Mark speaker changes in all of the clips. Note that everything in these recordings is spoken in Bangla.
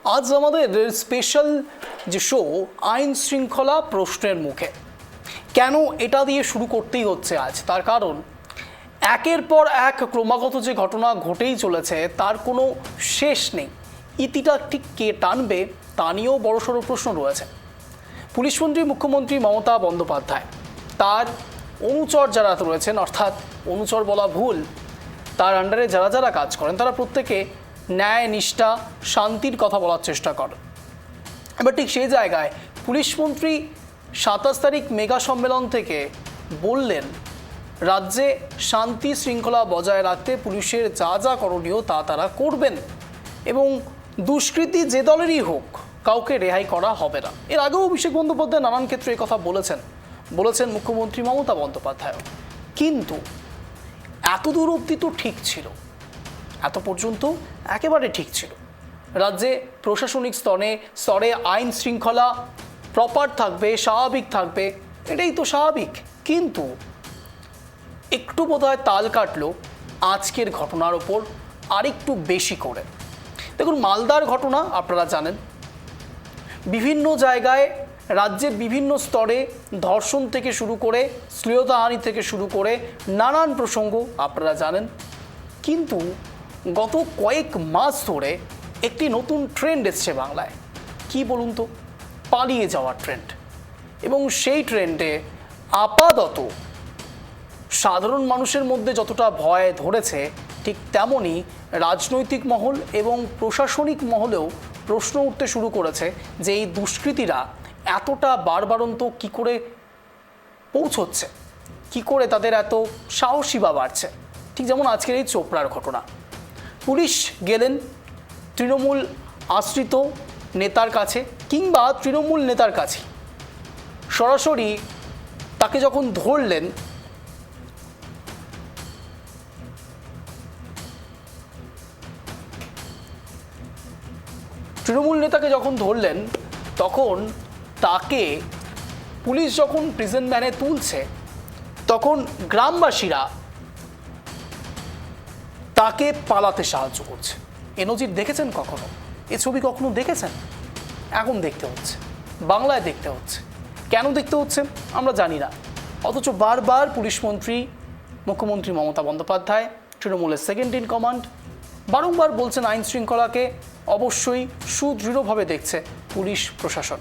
Speaker 1: আজ আমাদের স্পেশাল যে শো আইন শৃঙ্খলা প্রশ্নের মুখে। কেন এটা দিয়ে শুরু করতেই হচ্ছে আজ? তার কারণ একের পর এক ক্রমাগত যে ঘটনা ঘটেই চলেছে তার কোনো শেষ নেই। ইতিটা ঠিক কে টানবে তা নিয়েও বড়সড় প্রশ্ন রয়েছে। পুলিশমন্ত্রী মুখ্যমন্ত্রী মমতা বন্দ্যোপাধ্যায়, তার অনুচর যারা রয়েছেন, অর্থাৎ অনুচর বলা ভুল, তার আন্ডারে যারা যারা কাজ করেন তারা প্রত্যেকে ন্যায়, নিষ্ঠা, শান্তির কথা বলার চেষ্টা করেন। এবার ঠিক সেই জায়গায় পুলিশমন্ত্রী 27 তারিখ মেগা সম্মেলন থেকে বললেন রাজ্যে শান্তি শৃঙ্খলা বজায় রাখতে পুলিশের যা যা করণীয় তা তারা করবেন এবং দুষ্কৃতী যে দলেরই হোক কাউকে রেহাই করা হবে না। এর আগেও অভিষেক বন্দ্যোপাধ্যায় নানান ক্ষেত্রে এই কথা বলেছেন মুখ্যমন্ত্রী মমতা বন্দ্যোপাধ্যায়। কিন্তু এত দূর অবধি তো ঠিক ছিল, এত পর্যন্ত একেবারে ঠিক ছিল। রাজ্যে প্রশাসনিক স্তরে আইন শৃঙ্খলা প্রপার থাকবে, স্বাভাবিক থাকবে, এটাই তো স্বাভাবিক। কিন্তু একটু বোধহয় তাল কাটলো আজকের ঘটনার ওপর আরেকটু বেশি করে। দেখুন, মালদার ঘটনা আপনারা জানেন, বিভিন্ন জায়গায় রাজ্যের বিভিন্ন স্তরে ধর্ষণ থেকে শুরু করে শ্লীলতাহানি থেকে শুরু করে নানান প্রসঙ্গ আপনারা জানেন। কিন্তু গত কয়েক মাস ধরে একটি নতুন ট্রেন্ড এসছে বাংলায়। কি বলুন তো? পালিয়ে যাওয়ার ট্রেন্ড। এবং সেই ট্রেন্ডে আপাতত সাধারণ মানুষের মধ্যে যতটা ভয় ধরেছে, ঠিক তেমনই রাজনৈতিক মহল এবং প্রশাসনিক মহলেও প্রশ্ন উঠতে শুরু করেছে যে এই দুষ্কৃতীরা এতটা বাড়বাড়ন্ত কী করে পৌঁছচ্ছে, কী করে তাদের এত সাহসী বা বাড়ছে। ঠিক যেমন আজকের এই চোপড়ার ঘটনা। পুলিশ গেলেন তৃণমূল আশ্রিত নেতার কাছে কিংবা তৃণমূল নেতার কাছে, সরাসরি তাকে যখন ধরলেন, তৃণমূল নেতাকে যখন ধরলেন তখন তাকে পুলিশ যখন প্রিজন ভ্যানে তুলছে তখন গ্রামবাসীরা তাকে পালাতে সাহায্য করছে। এ নজির দেখেছেন কখনো? এ ছবি কখনো দেখেছেন? এখন দেখতে হচ্ছে, বাংলায় দেখতে হচ্ছে। কেন দেখতে হচ্ছে আমরা জানি না, অথচ বারবার পুলিশমন্ত্রী মুখ্যমন্ত্রী মমতা বন্দ্যোপাধ্যায়, তৃণমূলের সেকেন্ড ইন কমান্ড, বারংবার বলছেন আইন শৃঙ্খলাকে অবশ্যই সুদৃঢ়ভাবে দেখছে পুলিশ প্রশাসন।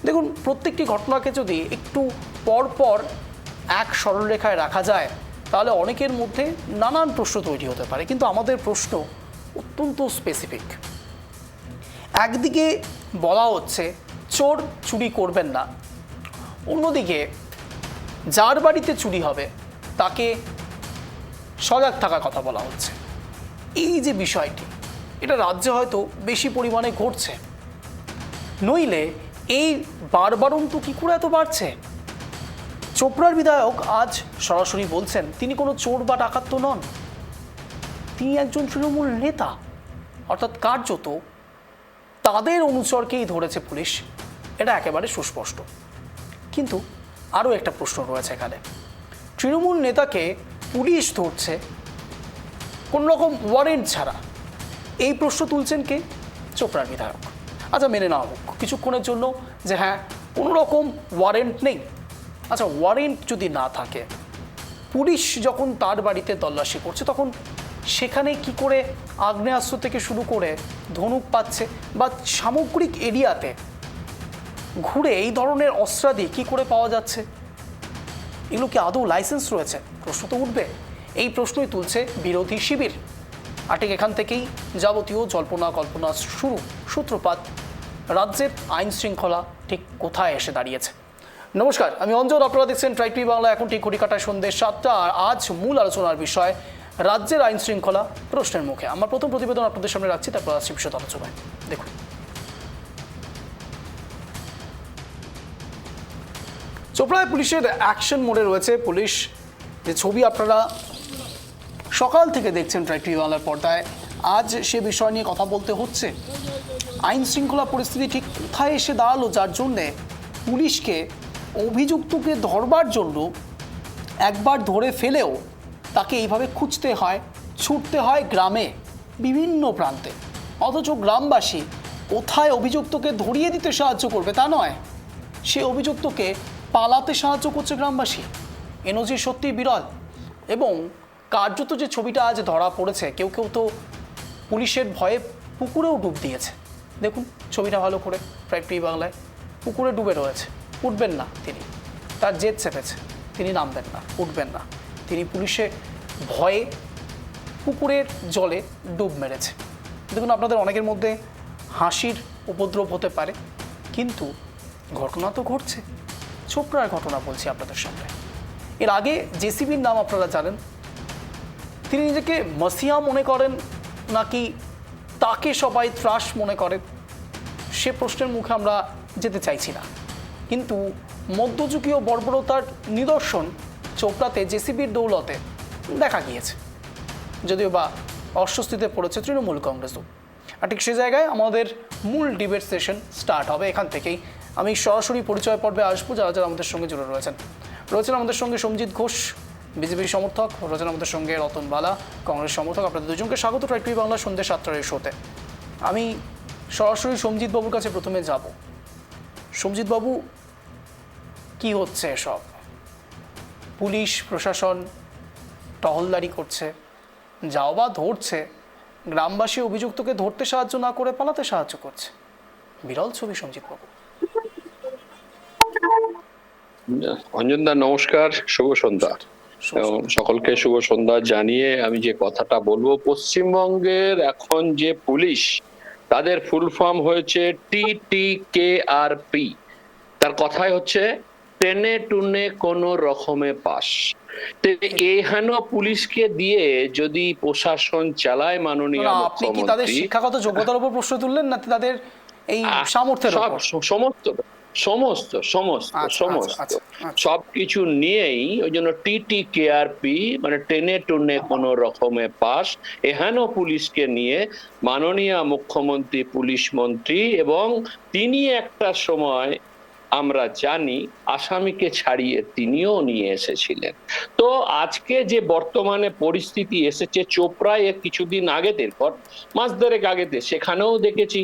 Speaker 1: দেখুন, প্রত্যেকটি ঘটনাকে যদি একটু পরপর এক সরলরেখায় রাখা যায় তাহলে অনেকের মধ্যে নানান প্রশ্ন তৈরি হতে পারে। কিন্তু আমাদের প্রশ্ন অত্যন্ত স্পেসিফিক। একদিকে বলা হচ্ছে চোর চুরি করবেন না, অন্যদিকে যার বাড়িতে চুরি হবে তাকে সজাগ থাকার কথা বলা হচ্ছে। এই যে বিষয়টি, এটা রাজ্যে হয়তো বেশি পরিমাণে ঘটছে, নইলে এই বাড়বাড়ন্ত কী করে এত বাড়ছে? চোপড়ার বিধায়ক আজ সরাসরি বলছেন তিনি কোনো চোর বা ডাকাত তো নন, তিনি একজন তৃণমূল নেতা, অর্থাৎ কার্যত তাদের অনুচরকেই ধরেছে পুলিশ। এটা একেবারে সুস্পষ্ট। কিন্তু আরও একটা প্রশ্ন রয়েছে এখানে। তৃণমূল নেতাকে পুলিশ ধরছে কোনো রকম ওয়ারেন্ট ছাড়া। এই প্রশ্ন তুলছেন কে? চোপড়ার বিধায়ক। আচ্ছা, মেনে নেওয়া হোক কিছুক্ষণের জন্য যে হ্যাঁ, কোনো রকম ওয়ারেন্ট নেই। আচ্ছা, ওয়ারেন্ট যদি না থাকে, পুলিশ যখন তার বাড়িতে তল্লাশি করছে তখন সেখানে কি করে আগ্নেয়াস্ত্র থেকে শুরু করে ধনুক পাচ্ছে বা সামগ্রিক এরিয়াতে ঘুরে এই ধরনের অস্ত্রাদি কী করে পাওয়া যাচ্ছে? এগুলো কি আদৌ লাইসেন্স রয়েছে? প্রশ্ন তো উঠবে। এই প্রশ্নই তুলছে বিরোধী শিবির। আর ঠিক এখান থেকেই যাবতীয় জল্পনা কল্পনা শুরু, সূত্রপাত। রাজ্যের আইন শৃঙ্খলা ঠিক কোথায় এসে দাঁড়িয়েছে? নমস্কার, আমি অঞ্জন, আপনারা দেখছেন ট্রাইব টিভি বাংলা। এখন ঠিক ঘড়ি কাটায় সন্ধ্যে 7টা। আর আজ মূল আলোচনার বিষয় রাজ্যের আইন শৃঙ্খলা প্রশ্নের মুখে। আমার প্রথম প্রতিবেদন আপনাদের সামনে রাখছি, তারপর আসছি বিশদ আলোচনায়। দেখুন, চোপড়ায় পুলিশের অ্যাকশন মোডে রয়েছে পুলিশ। যে ছবি আপনারা সকাল থেকে দেখছেন ট্রাইব টিভি বাংলার পর্দায়, আজ সে বিষয় নিয়ে কথা বলতে হচ্ছে। আইন শৃঙ্খলা পরিস্থিতি ঠিক কোথায় এসে দাঁড়ালো, যার জন্যে পুলিশকে অভিযুক্তকে ধরবার জন্য একবার ধরে ফেলেও তাকে এইভাবে খুঁজতে হয়, ছুটতে হয় গ্রামে বিভিন্ন প্রান্তে। অথচ গ্রামবাসী কোথায় অভিযুক্তকে ধরিয়ে দিতে সাহায্য করবে তা নয়, সে অভিযুক্তকে পালাতে সাহায্য করছে গ্রামবাসী। এ নজির সত্যি বিরল। এবং কার্যত যে ছবিটা আজ ধরা পড়েছে, কেউ কেউ তো পুলিশের ভয়ে পুকুরেও ডুব দিয়েছে। দেখুন ছবিটা ভালো করে, প্রায় প্রি বাংলায় পুকুরে ডুবে রয়েছে। উঠবেন না তিনি, তার জেদ চেপেছে, তিনি নামবেন না, উঠবেন না। তিনি পুলিশের ভয়ে পুকুরের জলে ডুব মেরেছে। দেখুন আপনাদের অনেকের মধ্যে হাসির উপদ্রব হতে পারে, কিন্তু ঘটনা তো ঘটছে। চোপড়ার ঘটনা বলছি আপনাদের সামনে। এর আগে জেসিবির নাম আপনারা জানেন। তিনি নিজেকে মাসিয়া মনে করেন নাকি তাকে সবাই ত্রাস মনে করেন, সে প্রশ্নের মুখে আমরা যেতে চাইছি না। কিন্তু মধ্যযুগীয় বর্বরতার নিদর্শন চোপড়াতে জেসিবির দৌলতে দেখা গিয়েছে, যদিও বা অস্বস্তিতে পড়েছে তৃণমূল কংগ্রেসও। আর ঠিক সে জায়গায় আমাদের মূল ডিবেট সেশন স্টার্ট হবে এখান থেকেই। আমি সরাসরি পরিচয় পর্বে আসবো যারা যারা আমাদের সঙ্গে জুড়ে রয়েছেন আমাদের সঙ্গে সঞ্জিত ঘোষ, বিজেপির সমর্থক, রয়েছেন আমাদের সঙ্গে রতন বালা, কংগ্রেস সমর্থক। আপনাদের দুজনকে স্বাগত ট্রাই টুই বাংলা সন্ধ্যে 7টার এই শোতে। আমি সরাসরি সঞ্জিত বাবুর কাছে প্রথমে যাব। সঞ্জিত বাবু, কি হচ্ছে এসব? পুলিশ প্রশাসন টহলদারি করছে, যাও বা ধরছে, গ্রামবাসী অভিযুক্তকে ধরতে সাহায্য না করে পালাতে সাহায্য করছে। বিরল ছবি সঞ্জিত বাবু।
Speaker 2: অঞ্জনদা নমস্কার, শুভ সন্ধ্যা। সকলকে শুভ সন্ধ্যা জানিয়ে আমি যে কথাটা বলবো, পশ্চিমবঙ্গের এখন যে পুলিশ, তাদের ফুল ফর্ম হয়েছে TTKRP। তার কথাই হচ্ছে টেনে টুনে কোন রকমে পাস। এহেন পুলিশকে দিয়ে যদি প্রশাসন চালায় মাননীয়
Speaker 1: আপনি কি তাদের শিক্ষাগত যোগ্যতার উপর প্রশ্ন তুললেন না তাদের এই সামর্থ্যের উপর?
Speaker 2: সমস্ত সবকিছু নিয়েই ওই জন্য TTKRP, মানে টেনে টুনে কোন রকমে পাস। এহেন পুলিশকে নিয়ে মাননীয় মুখ্যমন্ত্রী, পুলিশ মন্ত্রী, এবং তিনি একটা সময় আমরা জানি আসামিকে ছাড়িয়ে তিনিও নিয়ে এসেছিলেন। তো আজকে যে বর্তমানে পরিস্থিতি এসেছে চোপড়ায় কিছুদিন আগেতে, মাস দেড়েক আগেতে, সেখানেও দেখেছি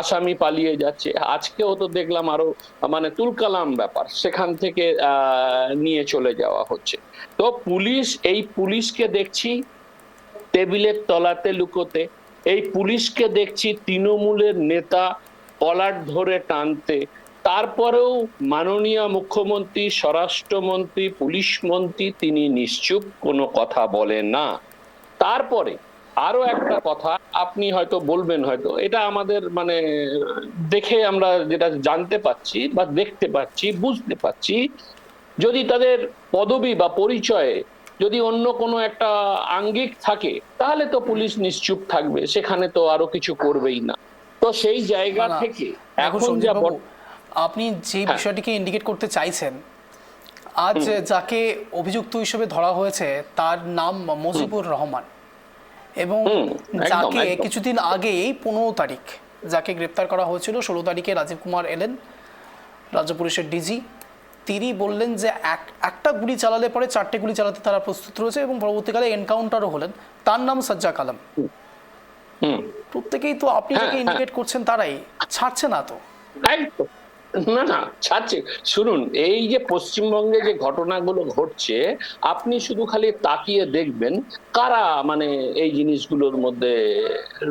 Speaker 2: আসামি পালিয়ে যাচ্ছে। আজকেও তো দেখলাম আরো মানে তুলকালাম ব্যাপার, সেখান থেকে নিয়ে চলে যাওয়া হচ্ছে। তো এই পুলিশকে দেখছি টেবিলের তলাতে লুকোতে, এই পুলিশকে দেখছি তৃণমূলের নেতা কলার ধরে টানতে। তারপরেও মাননীয় মুখ্যমন্ত্রী, স্বরাষ্ট্রমন্ত্রী, পুলিশ মন্ত্রী তিনি নিশ্চুপ, কোনো কথা বলেন না। তারপরে আরো একটা কথা আপনি হয়তো বলবেন, হয়তো এটা আমাদের মানে দেখে আমরা যেটা জানতে পাচ্ছি বা দেখতে পাচ্ছি, বুঝতে পাচ্ছি, যদি তাদের পদবি বা পরিচয়ে যদি অন্য কোনো একটা আঙ্গিক থাকে তাহলে তো পুলিশ নিশ্চুপ থাকবে, সেখানে তো আরো কিছু করবেই না। তো সেই জায়গা থেকে এখন যা
Speaker 1: আপনি যে বিষয়টিকে ইন্ডিকেট করতে চাইছেন, আজ যাকে অভিযুক্ত হিসেবে ধরা হয়েছে তার নাম মজিবুর রহমান, এবং যাকে কিছুদিন আগেই 15 তারিখ যাকে গ্রেপ্তার করা হয়েছিল, 16 তারিখে রাজীব কুমার এলেন, রাজ্য পুলিশের ডিজি। তিনি বললেন যে একটা গুলি চালালে পরে 4টে গুলি চালাতে তারা প্রস্তুত রয়েছে, এবং পরবর্তীকালে এনকাউন্টারও হলেন। তার নাম সাজ্জাক আলম। প্রত্যেকেই তো আপনি যাকে ইন্ডিকেট করছেন তারাই ছাড়ছে না তো।
Speaker 2: না ছাড়ছে। শুনুন, এই যে পশ্চিমবঙ্গে যে ঘটনাগুলো ঘটছে, আপনি শুধু খালি তাকিয়ে দেখবেন কারা মানে এই জিনিসগুলোর মধ্যে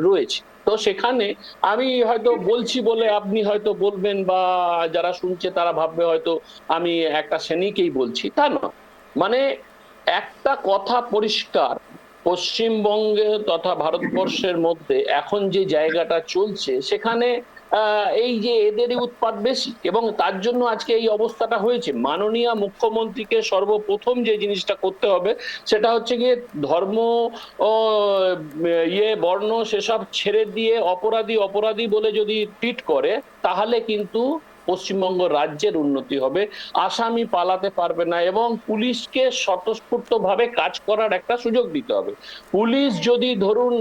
Speaker 2: রয়েছে। তো সেখানে আমি হয়তো বলছি বলে আপনি হয়তো বলবেন, বা যারা শুনছে তারা ভাববে হয়তো আমি একটা শ্রেণীকেই বলছি, তা না। মানে একটা কথা পরিষ্কার, পশ্চিমবঙ্গে তথা ভারতবর্ষের মধ্যে এখন যে জায়গাটা চলছে, সেখানে এই যে এদেরই উৎপাত বেশি, এবং তার জন্য আজকে এই অবস্থাটা হয়েছে। মাননীয় মুখ্যমন্ত্রীকে সর্বপ্রথম যে জিনিসটা করতে হবে সেটা হচ্ছে গিয়ে ধর্ম বর্ণ সেসব ছেড়ে দিয়ে অপরাধী বলে যদি ট্রিট করে, তাহলে কিন্তু পশ্চিমবঙ্গ রাজ্যের উন্নতি হবে। আসামি পালাতে পারবে না, এবং পুলিশকে স্বতঃস্ফূর্তভাবে কাজ করার একটা সুযোগ দিতে হবে। পুলিশ যদি ধরুন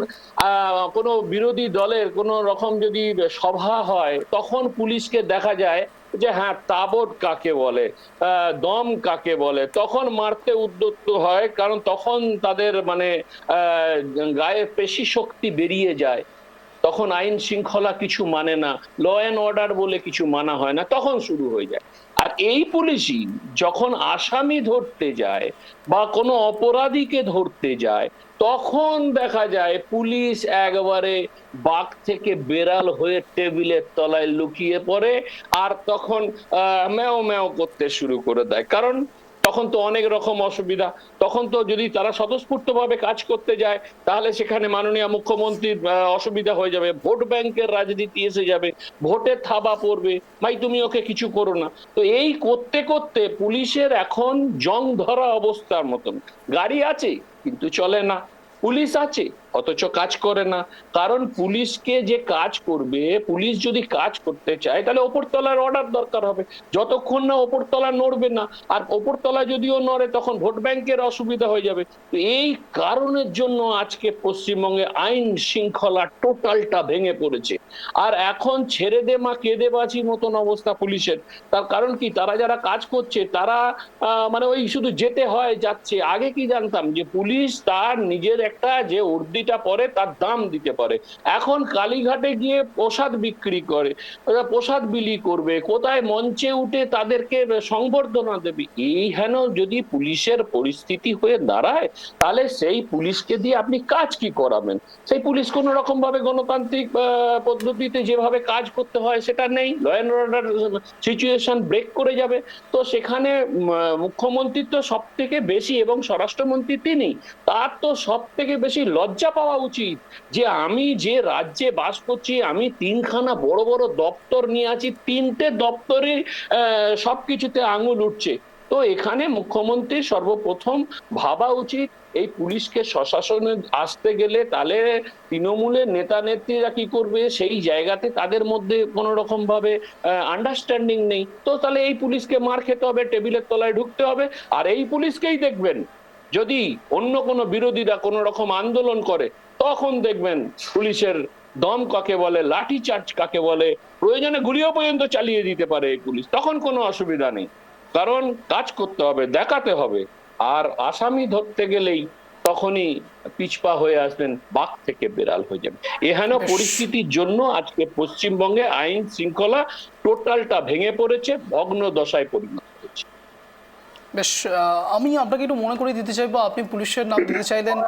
Speaker 2: কোনো বিরোধী দলের কোনো রকম যদি সভা হয়, তখন পুলিশকে দেখা যায় যে হ্যাঁ, তাবড় কাকে বলে, দম কাকে বলে, তখন মারতে উদ্যত হয়, কারণ তখন তাদের মানে গায়ে পেশি শক্তি বেরিয়ে যায়। তখন আইন শৃঙ্খলা কিছু মানে না, ল অ্যান্ড অর্ডার বলে কিছু মানা হয় না, তখন শুরু হয়ে যায়। আর এই পুলিশই যখন আসামি ধরতে যায় বা কোনো অপরাধীকে ধরতে যায়, তখন দেখা যায় পুলিশ একবারে বাঘ থেকে বেড়াল হয়ে টেবিলের তলায় লুকিয়ে পড়ে, আর তখন ম্যাও ম্যাও করতে শুরু করে দেয়। কারণ তখন তো অনেক রকম অসুবিধা। তখন তো যদি তারা স্বতঃস্ফূর্তভাবে কাজ করতে যায়, তাহলে সেখানে মাননীয় মুখ্যমন্ত্রীর অসুবিধা হয়ে যাবে, ভোট ব্যাংকের রাজনীতি এসে যাবে, ভোটের থাবা পড়বে, ভাই তুমি ওকে কিছু করো না। তো এই করতে করতে পুলিশের এখন জং ধরা অবস্থার মতন। গাড়ি আছে কিন্তু চলে না, পুলিশ আছে অথচ কাজ করে না। কারণ পুলিশকে যে কাজ করবে, পুলিশ যদি কাজ করতে চায় তাহলে ওপরতলার অর্ডার দরকার হবে। যতক্ষণ না ওপরতলা নড়বে না, আর ওপরতলা যদিও নড়ে তখন ভোট ব্যাংকের অসুবিধা হয়ে যাবে। তো এই কারণের জন্য আজকে পশ্চিমবঙ্গে আইন শৃঙ্খলা টোটালটা ভেঙে পড়েছে। আর এখন ছেড়ে দে মা কেঁদে বাঁচি মতন অবস্থা পুলিশের। তার কারণ কি, তারা যারা কাজ করছে তারা মানে ওই শুধু যেতে হয় যাচ্ছে। আগে কি জানতাম যে পুলিশ তার নিজের একটা যে উর্দিটা পরে তার দাম দিতে পারে। এখন কালীঘাটে গিয়ে প্রসাদ বিক্রি করে, প্রসাদ বিলি করবে, কোথায় মঞ্চে উঠে তাদেরকে সংবর্ধনা দেবে। এই হেন যদি পুলিশের পরিস্থিতি হয়ে দাঁড়ায়, তাহলে সেই পুলিশকে দিয়ে আপনি কাজ কি করাবেন? সেই পুলিশ কোন রকম ভাবে গণতান্ত্রিক পদ্ধতিতে যেভাবে কাজ করতে হয় সেটা নেই, law and order situation break করে যাবে। তো সেখানে মুখ্যমন্ত্রীর তো সব থেকে বেশি, এবং স্বরাষ্ট্রমন্ত্রী তিনি, তার তো সব থেকে বেশি লজ্জা পাওয়া উচিত যে আমি যে রাজ্যে বাস করছি, আমি তিনখানা বড় বড় দপ্তর নিয়ে আছি, তিনটে দপ্তরে সবকিছুতে আঙুল উঠছে। তো এখানে মুখ্যমন্ত্রী সর্বপ্রথম ভাবা উচিত এই পুলিশকে স্বশাসনে আসতে গেলে তাহলে তৃণমূলের নেতা নেত্রীরা কি করবে, সেই জায়গাতে তাদের মধ্যে কোন রকম ভাবে আন্ডারস্ট্যান্ডিং নেই। তো তাহলে এই পুলিশকে মার খেতে হবে, টেবিলের তলায় ঢুকতে হবে। আর এই পুলিশকেই দেখবেন যদি অন্য কোনো বিরোধীরা কোন রকম আন্দোলন করে, তখন দেখবেন পুলিশের দম কাকে বলে, লাঠি চার্জ কাকে বলে, প্রয়োজনে গুলিও পর্যন্ত চালিয়ে দিতে পারে এই পুলিশ, তখন কোনো অসুবিধা নেই। কারণ কাজ করতে হবে, দেখাতে হবে। আর আসামি ধরতে গেলেই তখনই পিছপা হয়ে আসবেন, বাঘ থেকে বেড়াল হয়ে যাবে। এহেন পরিস্থিতির জন্য আজকে পশ্চিমবঙ্গে আইন শৃঙ্খলা টোটালটা ভেঙে পড়েছে, ভগ্ন দশায় পরিণত হয়েছে।
Speaker 1: বেশ, আমি আপনাকে একটু মনে করে দিতে চাইবো, আপনি পুলিশের নাম দিতে চাইলেন